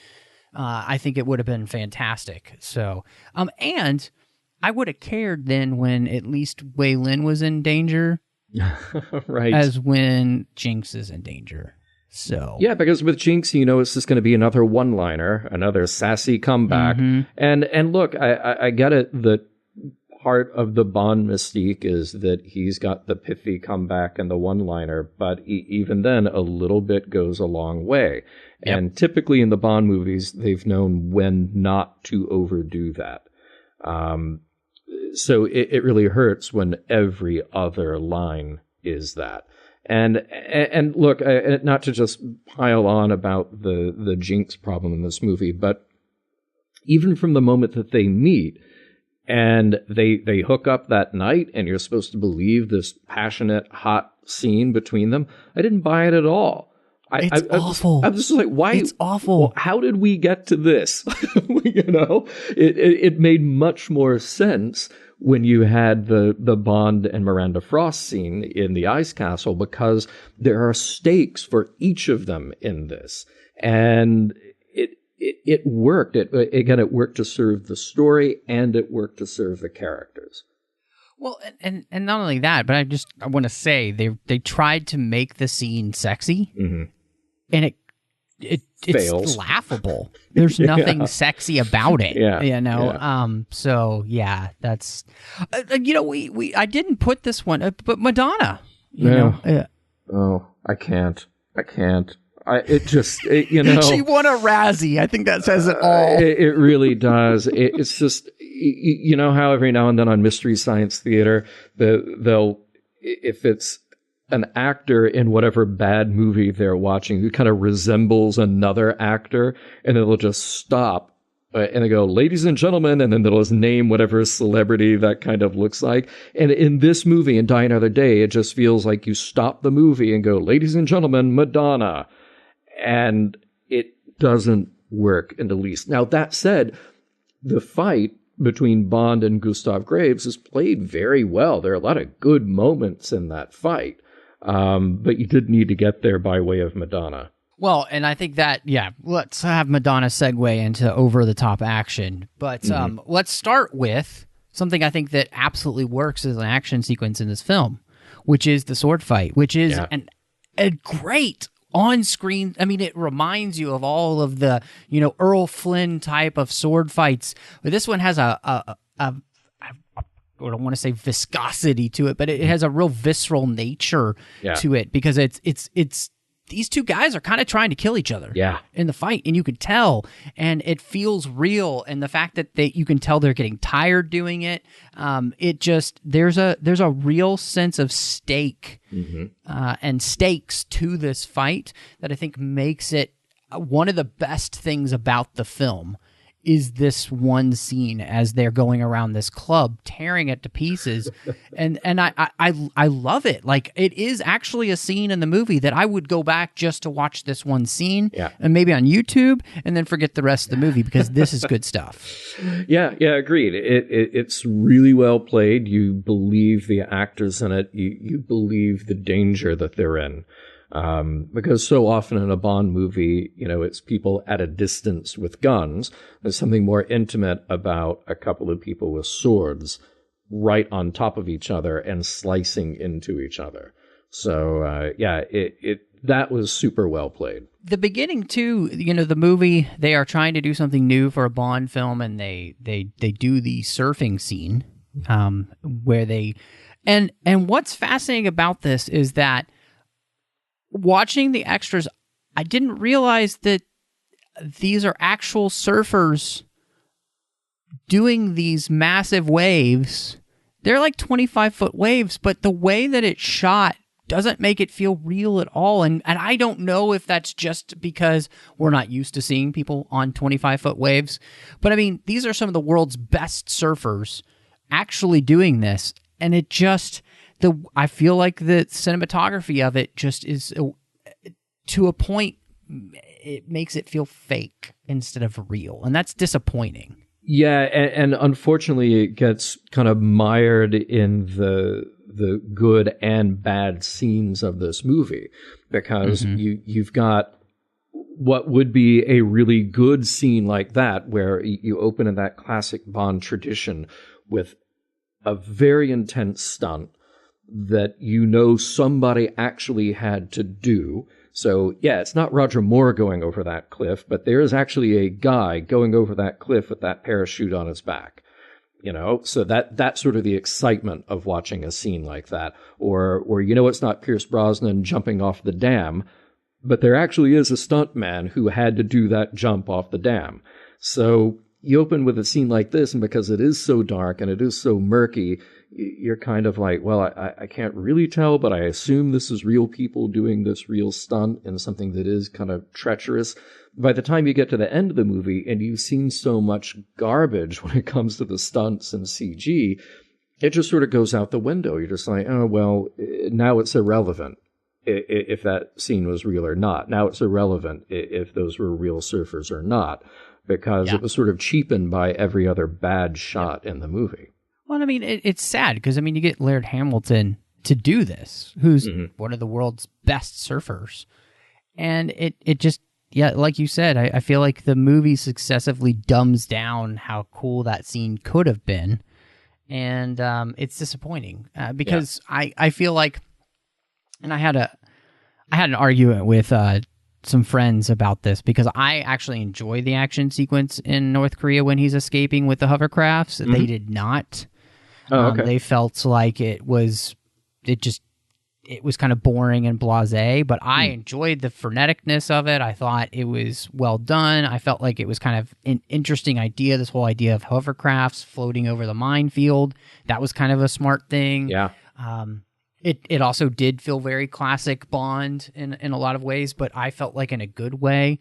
B: I think it would have been fantastic. So, and I would have cared then when at least Wei Lin was in danger,
I: right?
B: As when Jinx is in danger. So
I: yeah, because with Jinx, it's just going to be another one-liner, another sassy comeback, and look, I get it that part of the Bond mystique is that he's got the pithy comeback and the one-liner, but even then, a little bit goes a long way. Yep. And typically in the Bond movies, they've known when not to overdo that. So it really hurts when every other line is that. And look, not to just pile on about the Jinx problem in this movie, but even from the moment that they meet and they hook up that night and you're supposed to believe this passionate, hot scene between them, I didn't buy it at all.
B: It's awful.
I: I was just like, why?
B: It's awful.
I: Well, how did we get to this? It made much more sense when you had the Bond and Miranda Frost scene in the Ice Castle, because there are stakes for each of them in this. And it worked. It worked to serve the story and it worked to serve the characters.
B: Well, and not only that, but I want to say they tried to make the scene sexy, and it's laughable. There's nothing sexy about it. So yeah, that's I didn't put this one, but Madonna.
I: Oh, I can't.
B: She won a Razzie. I think that says it all.
I: It really does. It's just, how every now and then on Mystery Science Theater, they'll, if it's an actor in whatever bad movie they're watching who kind of resembles another actor, and they'll just stop and they go, ladies and gentlemen, and then they'll just name whatever celebrity that kind of looks like. And in this movie, in Die Another Day, it just feels like you stop the movie and go, ladies and gentlemen, Madonna. And it doesn't work in the least. Now, that said, the fight between Bond and Gustav Graves is played very well. There are a lot of good moments in that fight. But you did need to get there by way of Madonna.
B: Well, and I think that, let's have Madonna segue into over-the-top action. But let's start with something I think that absolutely works as an action sequence in this film, which is the sword fight, which is a great on-screen. I mean, it reminds you of all of the, Earl Flynn type of sword fights. But this one has I don't want to say viscosity to it, but it has a real visceral nature to it, because it's these two guys are kind of trying to kill each other in the fight, and you can tell, and it feels real. And the fact that you can tell they're getting tired doing it, it just, there's a real sense of stake and stakes to this fight that I think makes it one of the best things about the film. Is this one scene as they're going around this club tearing it to pieces. and I love it. Like, it is actually a scene in the movie that I would go back just to watch this one scene and maybe on YouTube and then forget the rest of the movie, because this is good stuff.
I: Yeah, agreed. It's really well played. You believe the actors in it. You believe the danger that they're in. Because so often in a Bond movie, it's people at a distance with guns. There's something more intimate about a couple of people with swords right on top of each other and slicing into each other. So, that was super well played.
B: The beginning too, the movie, they are trying to do something new for a Bond film, and they do the surfing scene, where they, and what's fascinating about this is that watching the extras, I didn't realize that these are actual surfers doing these massive waves. They're like 25-foot waves, but the way that it's shot doesn't make it feel real at all. And I don't know if that's just because we're not used to seeing people on 25-foot waves. But I mean, these are some of the world's best surfers actually doing this. And it just... I feel like the cinematography of it just is, to a point, it makes it feel fake instead of real, and that's disappointing.
I: Yeah, and unfortunately, it gets kind of mired in the the good and bad scenes of this movie, because you've got what would be a really good scene like that, where you open in that classic Bond tradition with a very intense stunt that somebody actually had to do. So, yeah, it's not Roger Moore going over that cliff, but there is actually a guy going over that cliff with that parachute on his back. So that's sort of the excitement of watching a scene like that. Or it's not Pierce Brosnan jumping off the dam, but there actually is a stuntman who had to do that jump off the dam. So you open with a scene like this, and because it is so dark and it is so murky, you're kind of like, well, I can't really tell, but I assume this is real people doing this real stunt and something that is kind of treacherous. By the time you get to the end of the movie and you've seen so much garbage when it comes to the stunts and CG, it just sort of goes out the window. You're just like, oh, well, now it's irrelevant if that scene was real or not. Now it's irrelevant if those were real surfers or not, because it was sort of cheapened by every other bad shot in the movie.
B: Well, I mean, it's sad because, I mean, you get Laird Hamilton to do this, who's one of the world's best surfers. And it just, like you said, I feel like the movie successively dumbs down how cool that scene could have been. And it's disappointing because I feel like, and I had an argument with some friends about this, because I actually enjoy the action sequence in North Korea when he's escaping with the hovercrafts. They did not.
I: Oh, okay.
B: They felt like it was kind of boring and blasé, but I enjoyed the freneticness of it. I thought it was well done. I felt like it was kind of an interesting idea, this whole idea of hovercrafts floating over the minefield. That was kind of a smart thing.
I: Yeah.
B: It also did feel very classic Bond in a lot of ways, but I felt like in a good way.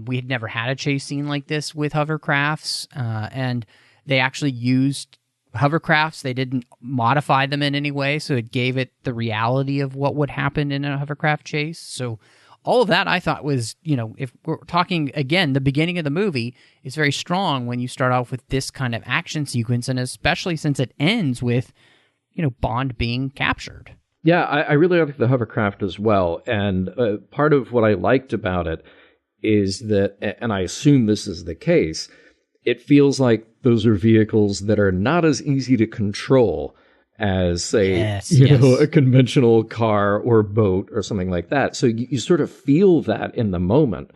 B: We had never had a chase scene like this with hovercrafts, and they actually used hovercrafts. They didn't modify them in any way, so it gave it the reality of what would happen in a hovercraft chase. So all of that I thought was, if we're talking, again, the beginning of the movie is very strong when you start off with this kind of action sequence, and especially since it ends with, Bond being captured.
I: Yeah, I really like the hovercraft as well. And part of what I liked about it is that, and I assume this is the case, it feels like those are vehicles that are not as easy to control as, say, a conventional car or boat or something like that. So you sort of feel that in the moment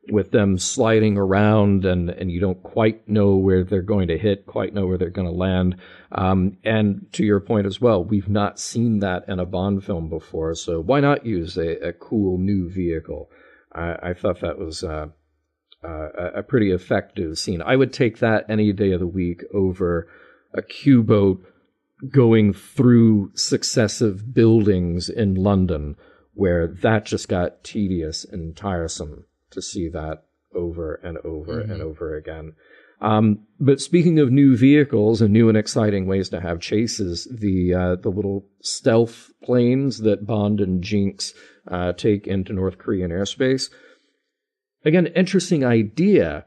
I: with them sliding around, and you don't quite know where they're going to hit, quite know where they're going to land. And to your point as well, we've not seen that in a Bond film before, so why not use a cool new vehicle? I thought that was a pretty effective scene. I would take that any day of the week over a Q-boat going through successive buildings in London, where that just got tedious and tiresome to see that over and over and over again. But speaking of new vehicles and new and exciting ways to have chases, the little stealth planes that Bond and Jinx take into North Korean airspace, again, interesting idea,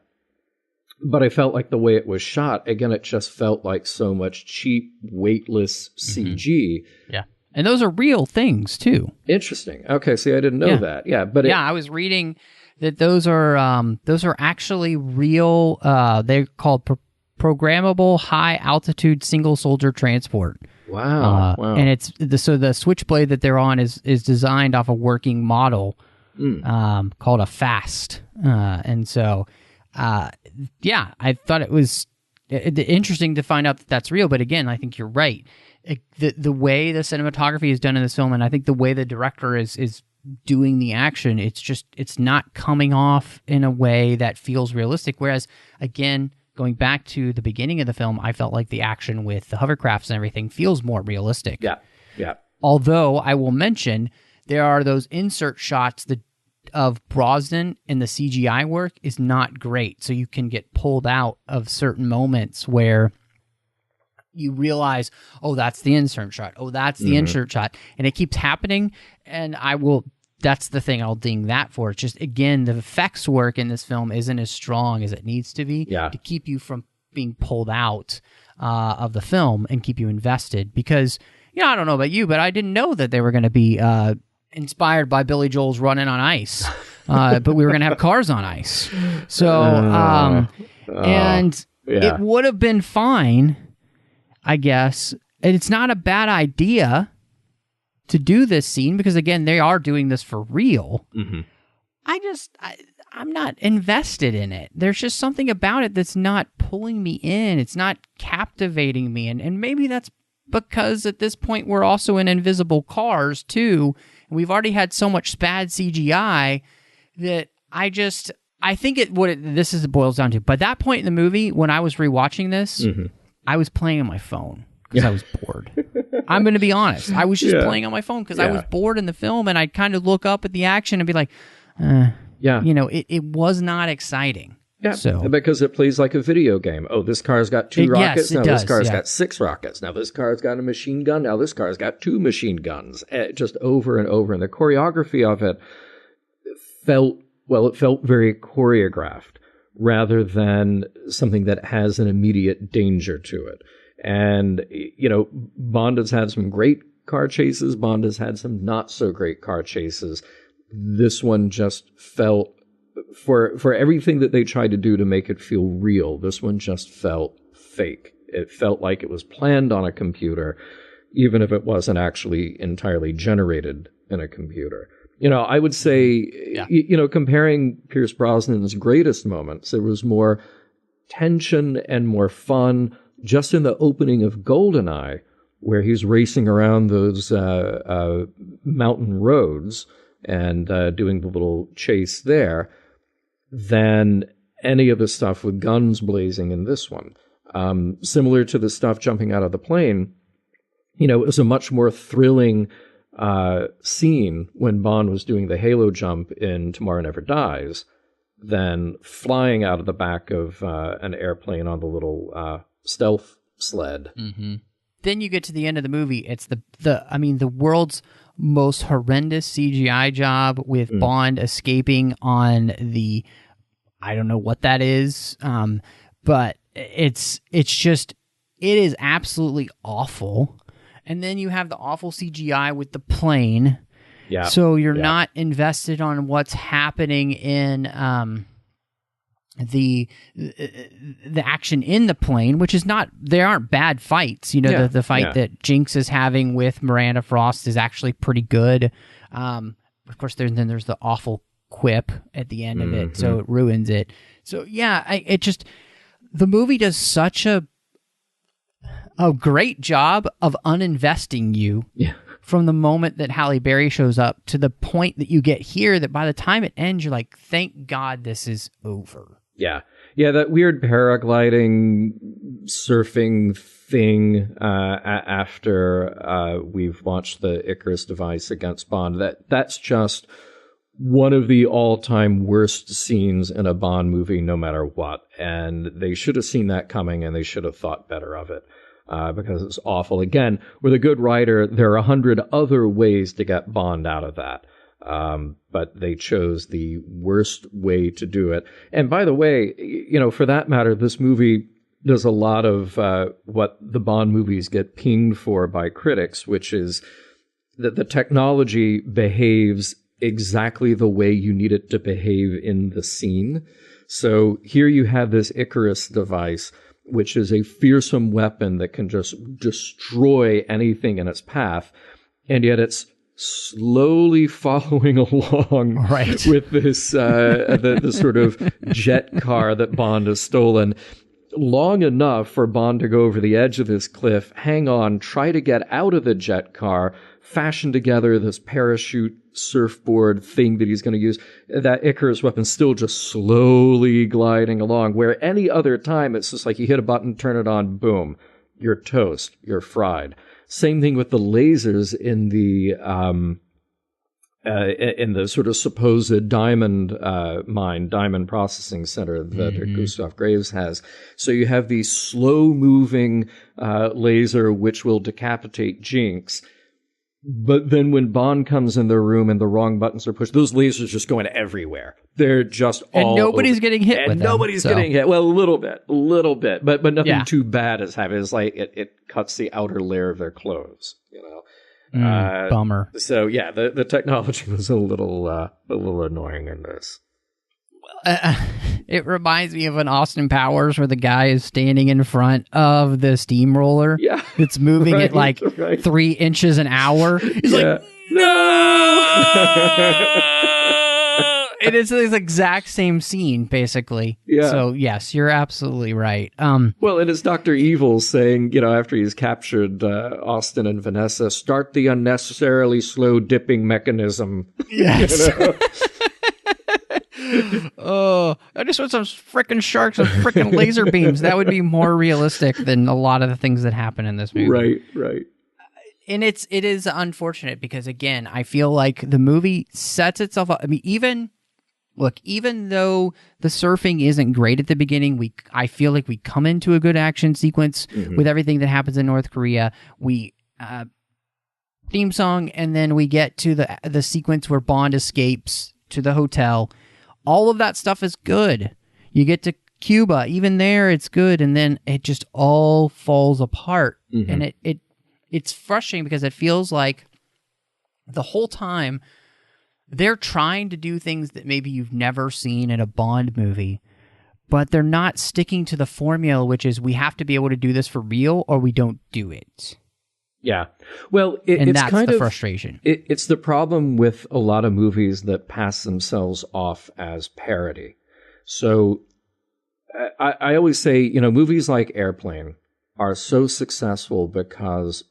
I: but I felt like the way it was shot, again, it just felt like so much cheap, weightless CG.
B: Yeah. And those are real things, too.
I: Interesting. Okay, see, I didn't know that. Yeah, but
B: I was reading that those are actually real. They're called programmable high altitude single soldier transport.
I: Wow!
B: And it's the switchblade that they're on is designed off a working model called a FAST, and so I thought it was interesting to find out that that's real. But again, I think you're right. The way the cinematography is done in this film, and I think the way the director is doing the action, it's not coming off in a way that feels realistic. Whereas, again, going back to the beginning of the film, I felt like the action with the hovercrafts and everything feels more realistic.
I: Yeah.
B: Although I will mention there are those insert shots of Brosnan, and the CGI work is not great. So you can get pulled out of certain moments where you realize, oh, that's the insert shot. Oh, that's the insert shot. And it keeps happening. And that's the thing I'll ding that for. It's just, again, the effects work in this film isn't as strong as it needs to be to keep you from being pulled out of the film and keep you invested. Because, I don't know about you, but I didn't know that they were going to be inspired by Billy Joel's Running on Ice. But we were going to have cars on ice. So, it would have been fine, I guess. And it's not a bad idea to do this scene because, again, they are doing this for real.
I: Mm-hmm.
B: I'm not invested in it. There's just something about it that's not pulling me in. It's not captivating me. And maybe that's because at this point we're also in invisible cars, too. And we've already had so much bad CGI that I think this is what it boils down to. By that point in the movie, when I was rewatching this, I was playing on my phone because I was bored. I'm going to be honest. I was just playing on my phone because I was bored in the film, and I'd kind of look up at the action and be like, it was not exciting.
I: Yeah,
B: so,
I: because it plays like a video game. Oh, this car's got 2 rockets.
B: Yes,
I: now
B: does,
I: this car's got 6 rockets. Now this car's got a machine gun. Now this car's got 2 machine guns. Just over and over. And the choreography of it felt very choreographed rather than something that has an immediate danger to it. And, Bond has had some great car chases. Bond has had some not so great car chases. This one just felt, for everything that they tried to do to make it feel real, this one just felt fake. It felt like it was planned on a computer, even if it wasn't actually entirely generated in a computer. I would say, comparing Pierce Brosnan's greatest moments, there was more tension and more fun just in the opening of GoldenEye, where he's racing around those mountain roads and doing the little chase there, than any of the stuff with guns blazing in this one. Similar to the stuff jumping out of the plane, it was a much more thrilling scene when Bond was doing the halo jump in Tomorrow Never Dies than flying out of the back of an airplane on the little stealth sled.
B: Mm-hmm. Then you get to the end of the movie. It's the world's most horrendous CGI job with Bond escaping on the, I don't know what that is, but it is absolutely awful. And then you have the awful CGI with the plane.
I: Yeah.
B: So you're not invested on what's happening in the action in the plane, which is not, there aren't bad fights. The fight that Jinx is having with Miranda Frost is actually pretty good. Of course, there's the awful quip at the end of it, so it ruins it. So the movie does such a great job of uninvesting you from the moment that Halle Berry shows up to the point that you get here, that by the time it ends, you're like, thank God this is over.
I: Yeah, that weird paragliding, surfing thing after we've launched the Icarus device against Bond, that's just one of the all-time worst scenes in a Bond movie, no matter what. And they should have seen that coming, and they should have thought better of it. Because it's awful. Again, with a good writer, there are 100 other ways to get Bond out of that. But they chose the worst way to do it. And by the way, for that matter, this movie does a lot of what the Bond movies get pinged for by critics, which is that the technology behaves exactly the way you need it to behave in the scene. So here you have this Icarus device, which is a fearsome weapon that can just destroy anything in its path, and yet it's slowly following along with this the sort of jet car that Bond has stolen, long enough for Bond to go over the edge of this cliff, hang on, try to get out of the jet car, fashion together this parachute surfboard thing that he's going to use. That Icarus weapon still just slowly gliding along, where any other time it's just like you hit a button, turn it on, boom, you're toast, you're fried. Same thing with the lasers in the sort of supposed diamond mine, diamond processing center that Gustav Graves has. So you have the slow-moving laser which will decapitate Jinx. But then when Bond comes in the room and the wrong buttons are pushed, those lasers just going everywhere. They're just all
B: and nobody's
I: over.
B: getting hit
I: and
B: with them.
I: Nobody's getting hit. Well, a little bit, but nothing too bad is happening. It's like it cuts the outer layer of their clothes.
B: Bummer.
I: So yeah, the technology was a little annoying in this.
B: It reminds me of an Austin Powers where the guy is standing in front of the steamroller.
I: Yeah.
B: It's moving at like 3 inches an hour. He's like, no! It is the exact same scene, basically.
I: Yeah.
B: So, yes, you're absolutely right.
I: Well, it is Dr. Evil saying, after he's captured Austin and Vanessa, start the unnecessarily slow dipping mechanism.
B: Yes. Oh, I just want some freaking sharks and freaking laser beams. That would be more realistic than a lot of the things that happen in this movie.
I: Right.
B: And it is unfortunate because, again, I feel like the movie sets itself up. I mean, even though the surfing isn't great at the beginning, I feel like we come into a good action sequence with everything that happens in North Korea. We theme song, and then we get to the sequence where Bond escapes to the hotel. All of that stuff is good. You get to Cuba, even there it's good, and then it just all falls apart. And it's frustrating because it feels like the whole time they're trying to do things that maybe you've never seen in a Bond movie, but they're not sticking to the formula, which is we have to be able to do this for real or we don't do it.
I: Yeah. Well,
B: and
I: it's
B: that's
I: kind
B: the
I: of
B: frustration.
I: It's the problem with a lot of movies that pass themselves off as parody. So I always say, movies like Airplane are so successful because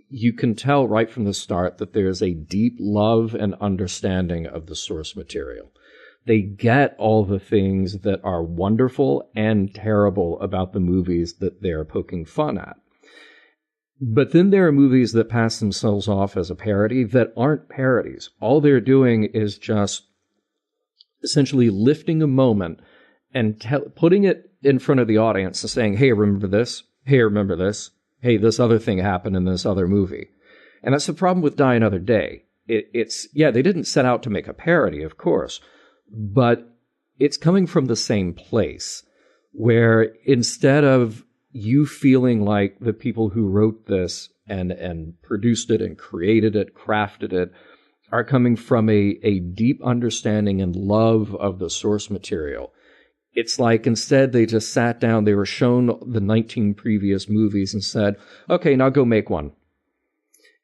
I: you can tell right from the start that there's a deep love and understanding of the source material. They get all the things that are wonderful and terrible about the movies that they're poking fun at. But then there are movies that pass themselves off as a parody that aren't parodies. All they're doing is just essentially lifting a moment and putting it in front of the audience and saying, hey, remember this? Hey, remember this? Hey, this other thing happened in this other movie. And that's the problem with Die Another Day. They didn't set out to make a parody, of course, but it's coming from the same place where instead of you feeling like the people who wrote this and produced it and created it, crafted it, are coming from a deep understanding and love of the source material. It's like instead they just sat down, they were shown the 19 previous movies and said, okay, now go make one.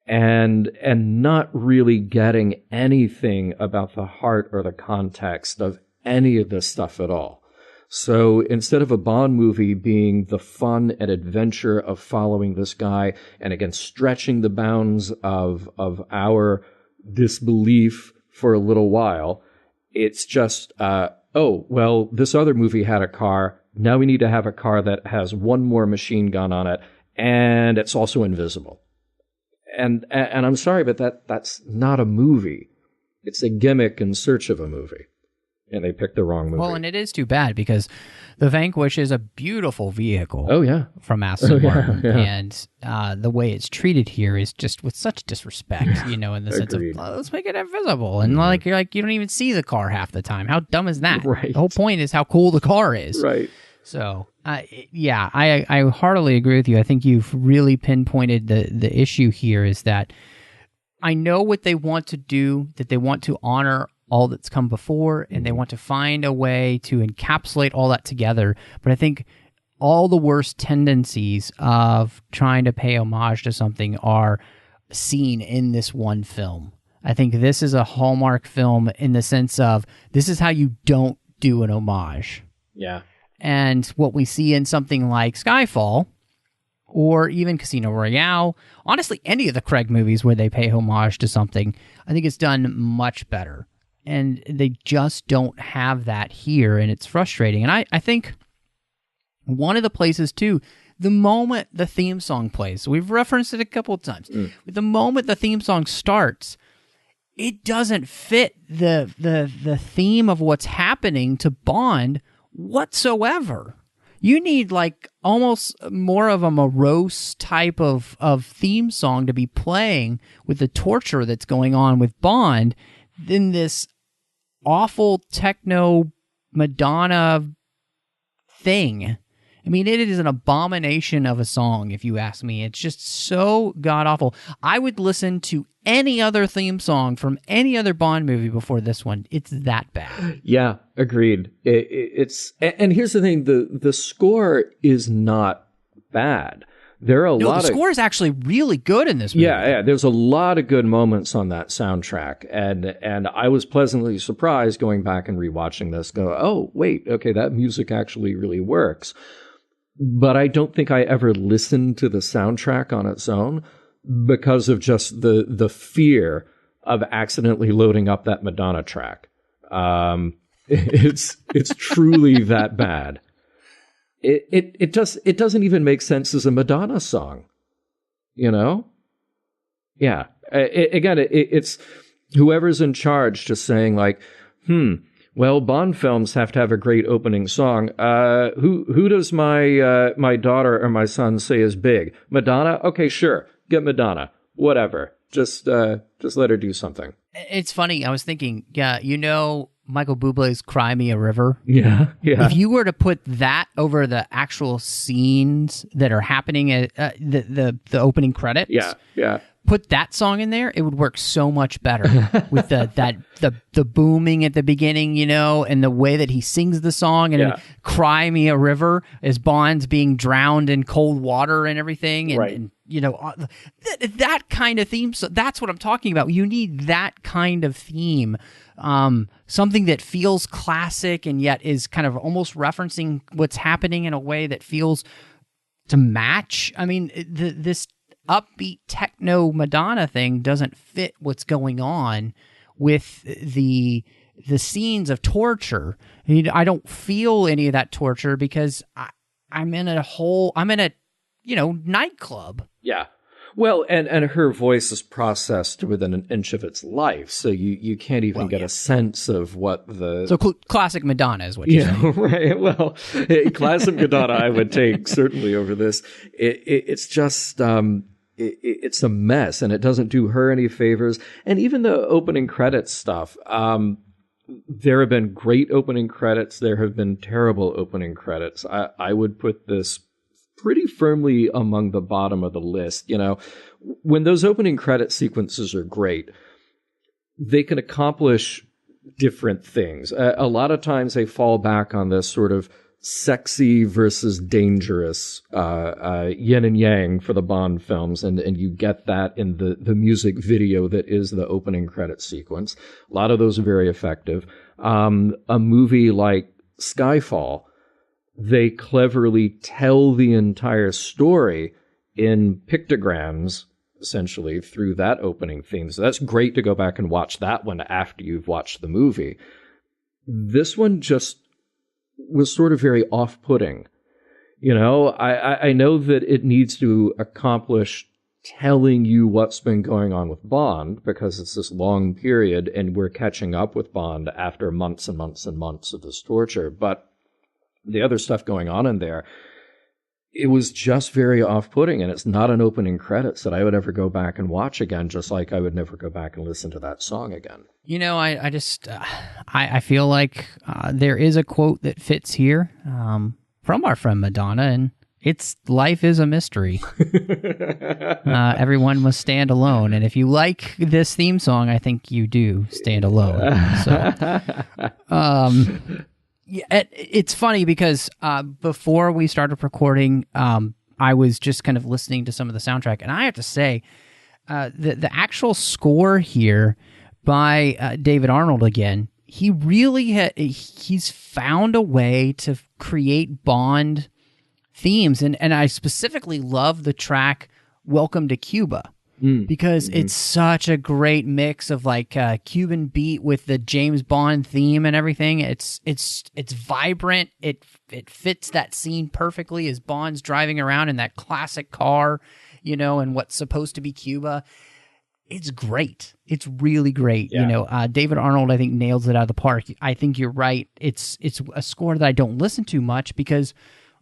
I: And not really getting anything about the heart or the context of any of this stuff at all. So instead of a Bond movie being the fun and adventure of following this guy and again stretching the bounds of our disbelief for a little while, it's just, this other movie had a car. Now we need to have a car that has one more machine gun on it, and it's also invisible. And I'm sorry, but that's not a movie. It's a gimmick in search of a movie. And they picked the wrong movie.
B: Well, and it is too bad because the Vanquish is a beautiful vehicle.
I: Oh, yeah.
B: From Aston Martin. Yeah. And the way it's treated here is just with such disrespect, in the sense of, let's make it invisible. And you don't even see the car half the time. How dumb is that?
I: Right.
B: The whole point is how cool the car is.
I: Right.
B: So, I heartily agree with you. I think you've really pinpointed the issue here is that I know what they want to do, that they want to honor all that's come before, and they want to find a way to encapsulate all that together. But I think all the worst tendencies of trying to pay homage to something are seen in this one film. I think this is a Hallmark film in the sense of this is how you don't do an homage.
I: Yeah.
B: And what we see in something like Skyfall or even Casino Royale, honestly, any of the Craig movies where they pay homage to something, I think it's done much better. And they just don't have that here, and it's frustrating. And I think one of the places, too, the moment the theme song plays, we've referenced it a couple of times, but the moment the theme song starts, it doesn't fit the theme of what's happening to Bond whatsoever. You need almost more of a morose type of theme song to be playing with the torture that's going on with Bond than this awful techno Madonna thing. I mean, it is an abomination of a song, if you ask me. It's just so god-awful. I would listen to any other theme song from any other Bond movie before this one. It's that bad.
I: Yeah, agreed. And here's the thing, the score is not bad. There are
B: the score is actually really good in this movie.
I: Yeah, there's a lot of good moments on that soundtrack, and I was pleasantly surprised going back and rewatching this. Oh, wait, okay, that music actually really works. But I don't think I ever listened to the soundtrack on its own because of just the fear of accidentally loading up that Madonna track. It's truly that bad. It doesn't even make sense as a Madonna song, you know? Yeah. It's whoever's in charge just saying like, well, Bond films have to have a great opening song. Who does my daughter or my son say is big? Madonna? Okay, sure. Get Madonna. Whatever. Just let her do something.
B: It's funny. I was thinking, Michael Bublé's "Cry Me a River."
I: Yeah.
B: If you were to put that over the actual scenes that are happening at the opening credits,
I: yeah.
B: Put that song in there, it would work so much better with the booming at the beginning, and the way that he sings the song and "Cry Me a River" as Bond's being drowned in cold water and everything, and that kind of theme. So that's what I'm talking about. You need that kind of theme, something that feels classic and yet is kind of almost referencing what's happening in a way that feels to match. I mean, this upbeat techno Madonna thing doesn't fit what's going on with the scenes of torture. I don't feel any of that torture because I'm in a nightclub.
I: Yeah. Well, and her voice is processed within an inch of its life, so you can't even get a sense of what the...
B: So classic Madonna is what you're saying.
I: Right. Well, classic Madonna I would take certainly over this. It's just... it's a mess, and it doesn't do her any favors. And even the opening credits stuff, there have been great opening credits. There have been terrible opening credits. I would put this pretty firmly among the bottom of the list. When those opening credit sequences are great, they can accomplish different things. A lot of times they fall back on this sort of sexy versus dangerous yin and yang for the Bond films, and you get that in the music video that is the opening credit sequence. A lot of those are very effective. A movie like Skyfall, they cleverly tell the entire story in pictograms, essentially, through that opening theme. So that's great to go back and watch that one after you've watched the movie. This one just was sort of very off-putting. I know that it needs to accomplish telling you what's been going on with Bond because it's this long period and we're catching up with Bond after months and months and months of this torture. But the other stuff going on in there, it was just very off-putting, and it's not an opening credits that I would ever go back and watch again, just like I would never go back and listen to that song again.
B: I feel like there is a quote that fits here from our friend Madonna, and it's "Life is a mystery." Everyone must stand alone, and if you like this theme song, I think you do stand alone. So, it's funny because before we started recording, I was just kind of listening to some of the soundtrack, and I have to say, the actual score here by David Arnold again, he really he's found a way to create Bond themes, and I specifically love the track "Welcome to Cuba." Because it's such a great mix of like Cuban beat with the James Bond theme and everything. It's vibrant. It fits that scene perfectly as Bond's driving around in that classic car, and what's supposed to be Cuba. It's great. It's really great.
I: Yeah.
B: David Arnold, I think, nails it out of the park. I think you're right. It's a score that I don't listen to much because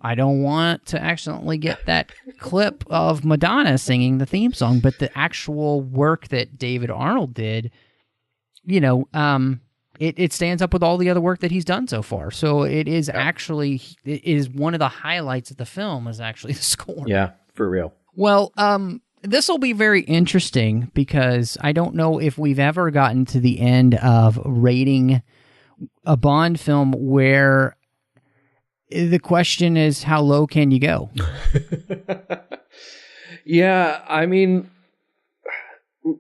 B: I don't want to accidentally get that clip of Madonna singing the theme song, but the actual work that David Arnold did, it stands up with all the other work that he's done so far. So it is actually, it is one of the highlights of the film is actually the score.
I: Yeah, for real.
B: Well, this will be very interesting because I don't know if we've ever gotten to the end of rating a Bond film where the question is, how low can you go?
I: Yeah, I mean,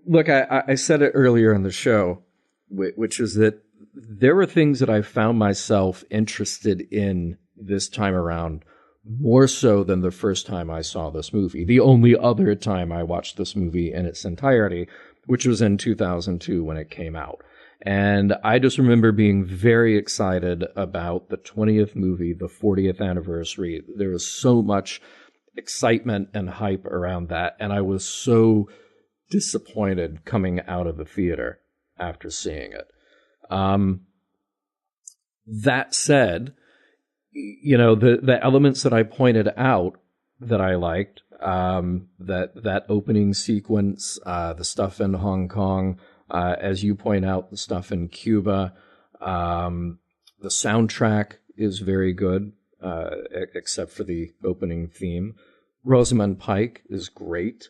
I: look, I said it earlier in the show, which is that there were things that I found myself interested in this time around more so than the first time I saw this movie. The only other time I watched this movie in its entirety, which was in 2002 when it came out. And I just remember being very excited about the 20th movie, the 40th anniversary. There was so much excitement and hype around that, and I was so disappointed coming out of the theater after seeing it. That said, you know, the elements that I pointed out that I liked, that opening sequence, the stuff in Hong Kong, as you point out, the stuff in Cuba, the soundtrack is very good, except for the opening theme. Rosamund Pike is great.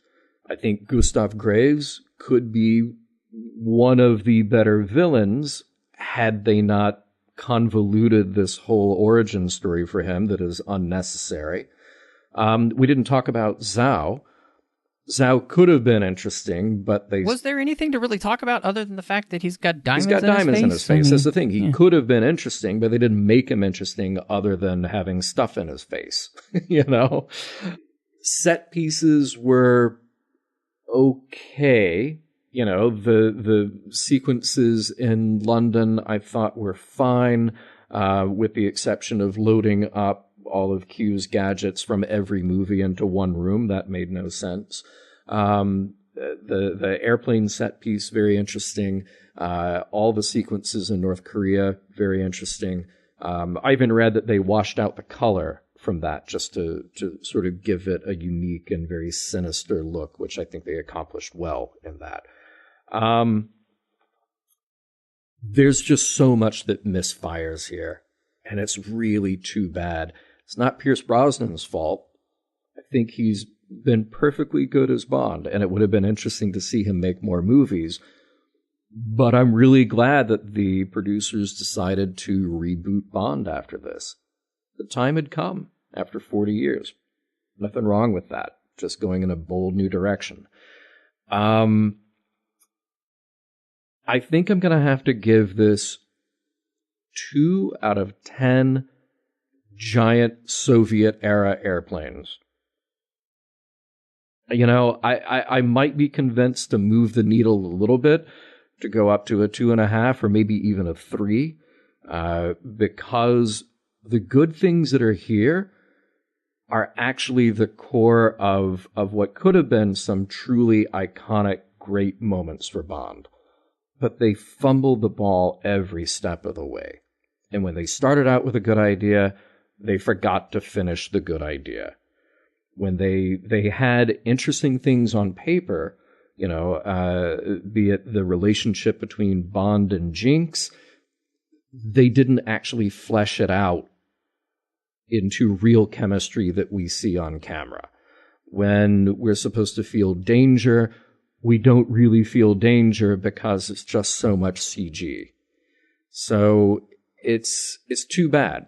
I: I think Gustav Graves could be one of the better villains had they not convoluted this whole origin story for him that is unnecessary. We didn't talk about Zhao. Zhao could have been interesting, but they...
B: Was there anything to really talk about other than the fact that he's got diamonds
I: in his face? That's the thing. He could have been interesting, but they didn't make him interesting other than having stuff in his face. You know? Set pieces were okay. You know, the sequences in London I thought were fine, with the exception of loading up all of Q's gadgets from every movie into one room. That made no sense. The airplane set piece, very interesting. All the sequences in North Korea, very interesting. I even read that they washed out the color from that just to sort of give it a unique and very sinister look, which I think they accomplished well in that. There's just so much that misfires here, and it's really too bad. It's not Pierce Brosnan's fault. I think he's been perfectly good as Bond, and it would have been interesting to see him make more movies. But I'm really glad that the producers decided to reboot Bond after this. The time had come after 40 years. Nothing wrong with that. Just going in a bold new direction. I think I'm going to have to give this 2 out of 10 giant Soviet-era airplanes. You know, I might be convinced to move the needle a little bit, to go up to a 2.5 or maybe even a 3, because the good things that are here are actually the core of what could have been some truly iconic, great moments for Bond. But they fumbled the ball every step of the way. And when they started out with a good idea, they forgot to finish the good idea. When they had interesting things on paper, you know, be it the relationship between Bond and Jinx, they didn't actually flesh it out into real chemistry that we see on camera. When we're supposed to feel danger, we don't really feel danger because it's just so much CG. So it's too bad.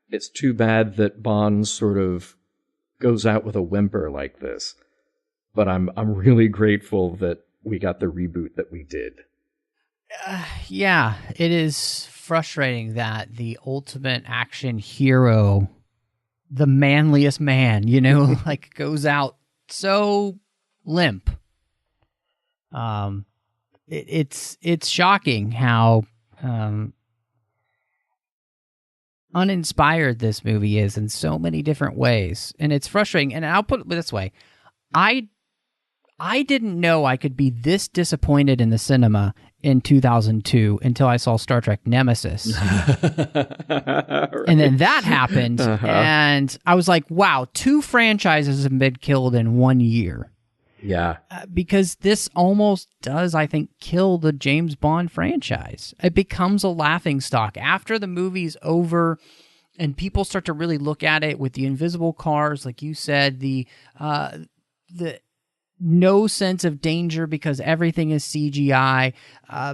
I: It's too bad that Bond sort of goes out with a whimper like this. But I'm really grateful that we got the reboot that we did.
B: Yeah, it is frustrating that the ultimate action hero, the manliest man, you know, like goes out so limp. It's shocking how uninspired this movie is in so many different ways, and it's frustrating. And I'll put it this way: I didn't know I could be this disappointed in the cinema in 2002 until I saw Star Trek Nemesis. Right. And then that happened, and I was like, wow, 2 franchises have been killed in 1 year.
I: Yeah.
B: Because this almost does, I think, kill the James Bond franchise. It becomes a laughingstock. After the movie's over and people start to really look at it with the invisible cars, like you said, the no sense of danger because everything is CGI,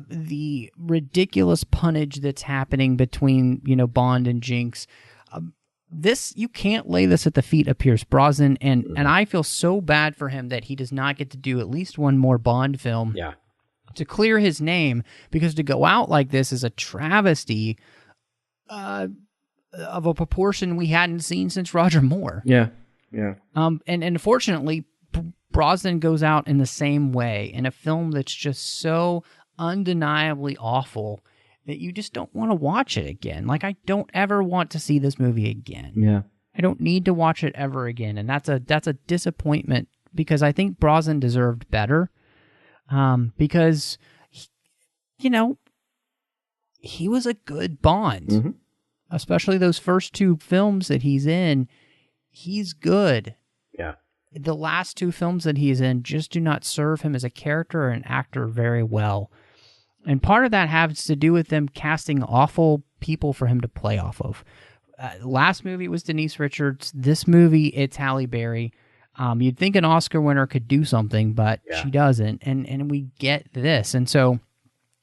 B: the ridiculous punnage that's happening between, Bond and Jinx. This, you can't lay this at the feet of Pierce Brosnan, and I feel so bad for him that he does not get to do at least one more Bond film to clear his name, because to go out like this is a travesty of a proportion we hadn't seen since Roger Moore.
I: Yeah.
B: And unfortunately, Brosnan goes out in the same way in a film that's just so undeniably awful that you just don't want to watch it again. Like, I don't ever want to see this movie again.
I: Yeah.
B: I don't need to watch it ever again. And that's a disappointment, because I think Brosnan deserved better. Because, he was a good Bond. Especially those first two films that he's in. He's good.
I: Yeah.
B: The last two films that he's in just do not serve him as a character or an actor very well. And part of that has to do with them casting awful people for him to play off of. Last movie was Denise Richards. This movie, it's Halle Berry. You'd think an Oscar winner could do something, but she doesn't. And we get this. And so,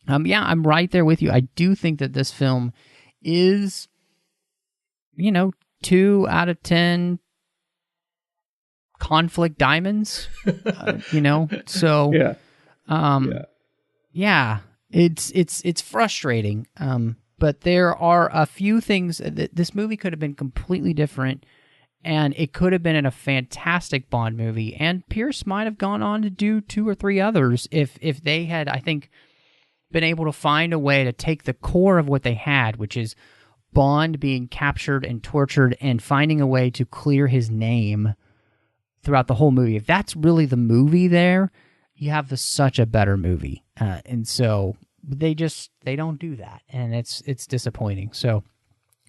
B: I'm right there with you. I do think that this film is, 2 out of 10 conflict diamonds, so, it's frustrating. But there are a few things that this movie could have been completely different, and it could have been a fantastic Bond movie. And Pierce might have gone on to do 2 or 3 others if they had, I think, been able to find a way to take the core of what they had, which is Bond being captured and tortured and finding a way to clear his name throughout the whole movie. If that's really the movie there, you have such a better movie. And so they don't do that, and it's disappointing. So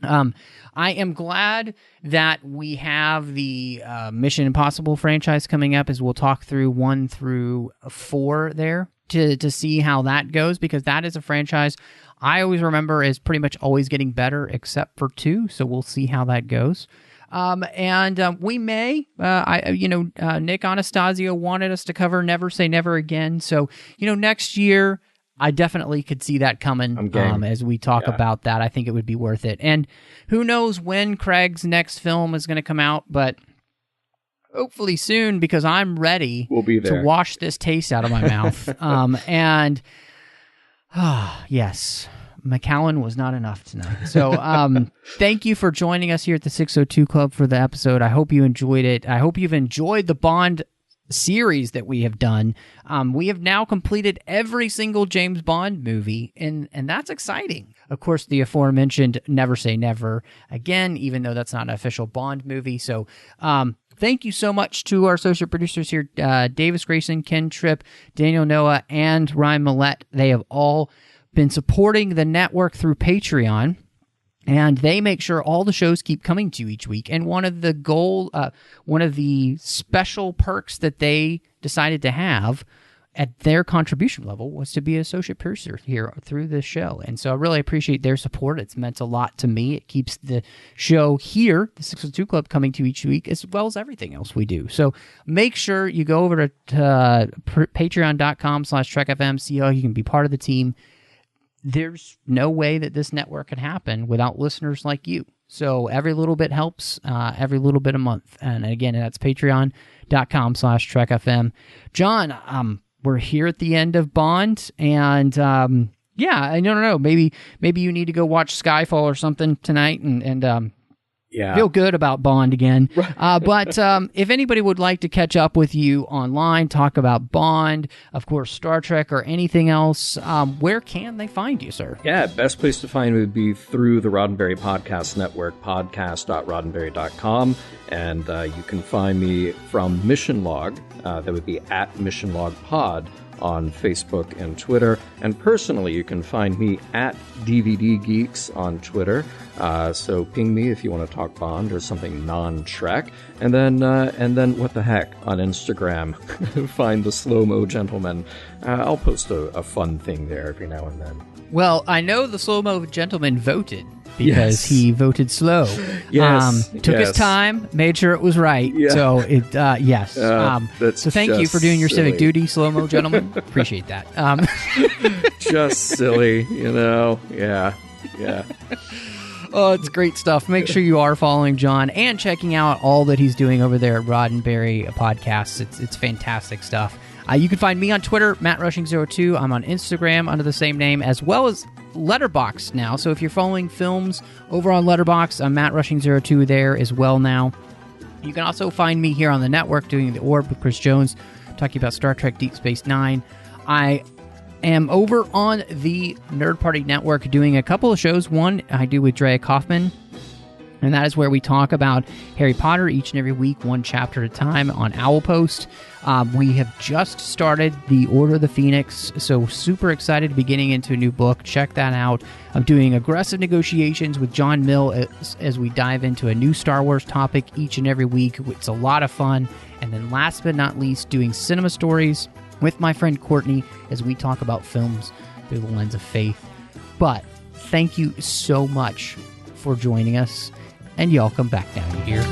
B: I am glad that we have the Mission Impossible franchise coming up, as we'll talk through 1 through 4 there to see how that goes, because that is a franchise I always remember as pretty much always getting better except for 2. So we'll see how that goes. We may, Nick Anastasio wanted us to cover Never Say Never Again. So, next year, I definitely could see that coming as we talk about that. I think it would be worth it. And who knows when Craig's next film is going to come out, but hopefully soon, because I'm ready to wash this taste out of my mouth. Yes. Macallan was not enough tonight. So thank you for joining us here at the 602 Club for the episode. I hope you enjoyed it. I hope you've enjoyed the Bond series that we have done. We have now completed every single James Bond movie, and that's exciting. Of course, the aforementioned Never Say Never Again, even though that's not an official Bond movie. So thank you so much to our associate producers here, Davis Grayson, Ken Tripp, Daniel Noah, and Ryan Millette. They have all been supporting the network through Patreon, and they make sure all the shows keep coming to you each week. And one of the special perks that they decided to have at their contribution level was to be an associate producer here through this show. And so I really appreciate their support. It's meant a lot to me. It keeps the show here, the 602 Club, coming to you each week, as well as everything else we do. So make sure you go over to patreon.com/TrekFM, see how you can be part of the team. There's no way that this network could happen without listeners like you. So every little bit helps, every little bit a month. And again, that's patreon.com/TrekFM. John, we're here at the end of Bond, and I don't know. Maybe you need to go watch Skyfall or something tonight, and feel good about Bond again. But if anybody would like to catch up with you online, talk about Bond, of course, Star Trek, or anything else, where can they find you, sir?
I: Yeah, best place to find would be through the Roddenberry Podcast Network, podcast.roddenberry.com. And you can find me from Mission Log. That would be at Mission Log Pod on Facebook and Twitter. And personally, you can find me at DVD Geeks on Twitter. So ping me if you want to talk Bond or something non-Trek. And then what the heck on Instagram, find the Slow-Mo Gentleman. I'll post a fun thing there every now and then.
B: Well, I know the Slow-Mo Gentleman voted because he voted slow.
I: Yes.
B: Took his time, made sure it was right.
I: Yeah.
B: So yes. So thank you for doing your
I: silly.
B: civic duty, Slow-Mo Gentleman. Appreciate that.
I: Just silly, Yeah.
B: Oh, it's great stuff. Make sure you are following John and checking out all that he's doing over there at Roddenberry Podcasts. It's fantastic stuff. You can find me on Twitter, MattRushing02. I'm on Instagram under the same name, as well as Letterboxd now. So if you're following films over on Letterboxd, I'm MattRushing02 there as well now. You can also find me here on the network doing The Orb with Chris Jones, talking about Star Trek Deep Space Nine. I am over on the Nerd Party Network doing a couple of shows. One I do with Drea Kaufman, and that is where we talk about Harry Potter each and every week, one chapter at a time on Owl Post. We have just started The Order of the Phoenix, so super excited to be getting into a new book. Check that out. I'm doing aggressive negotiations with John Mill as we dive into a new Star Wars topic each and every week. It's a lot of fun. And then last but not least, doing Cinema Stories with my friend Courtney as we talk about films through the lens of faith. But thank you so much for joining us, and y'all come back down here.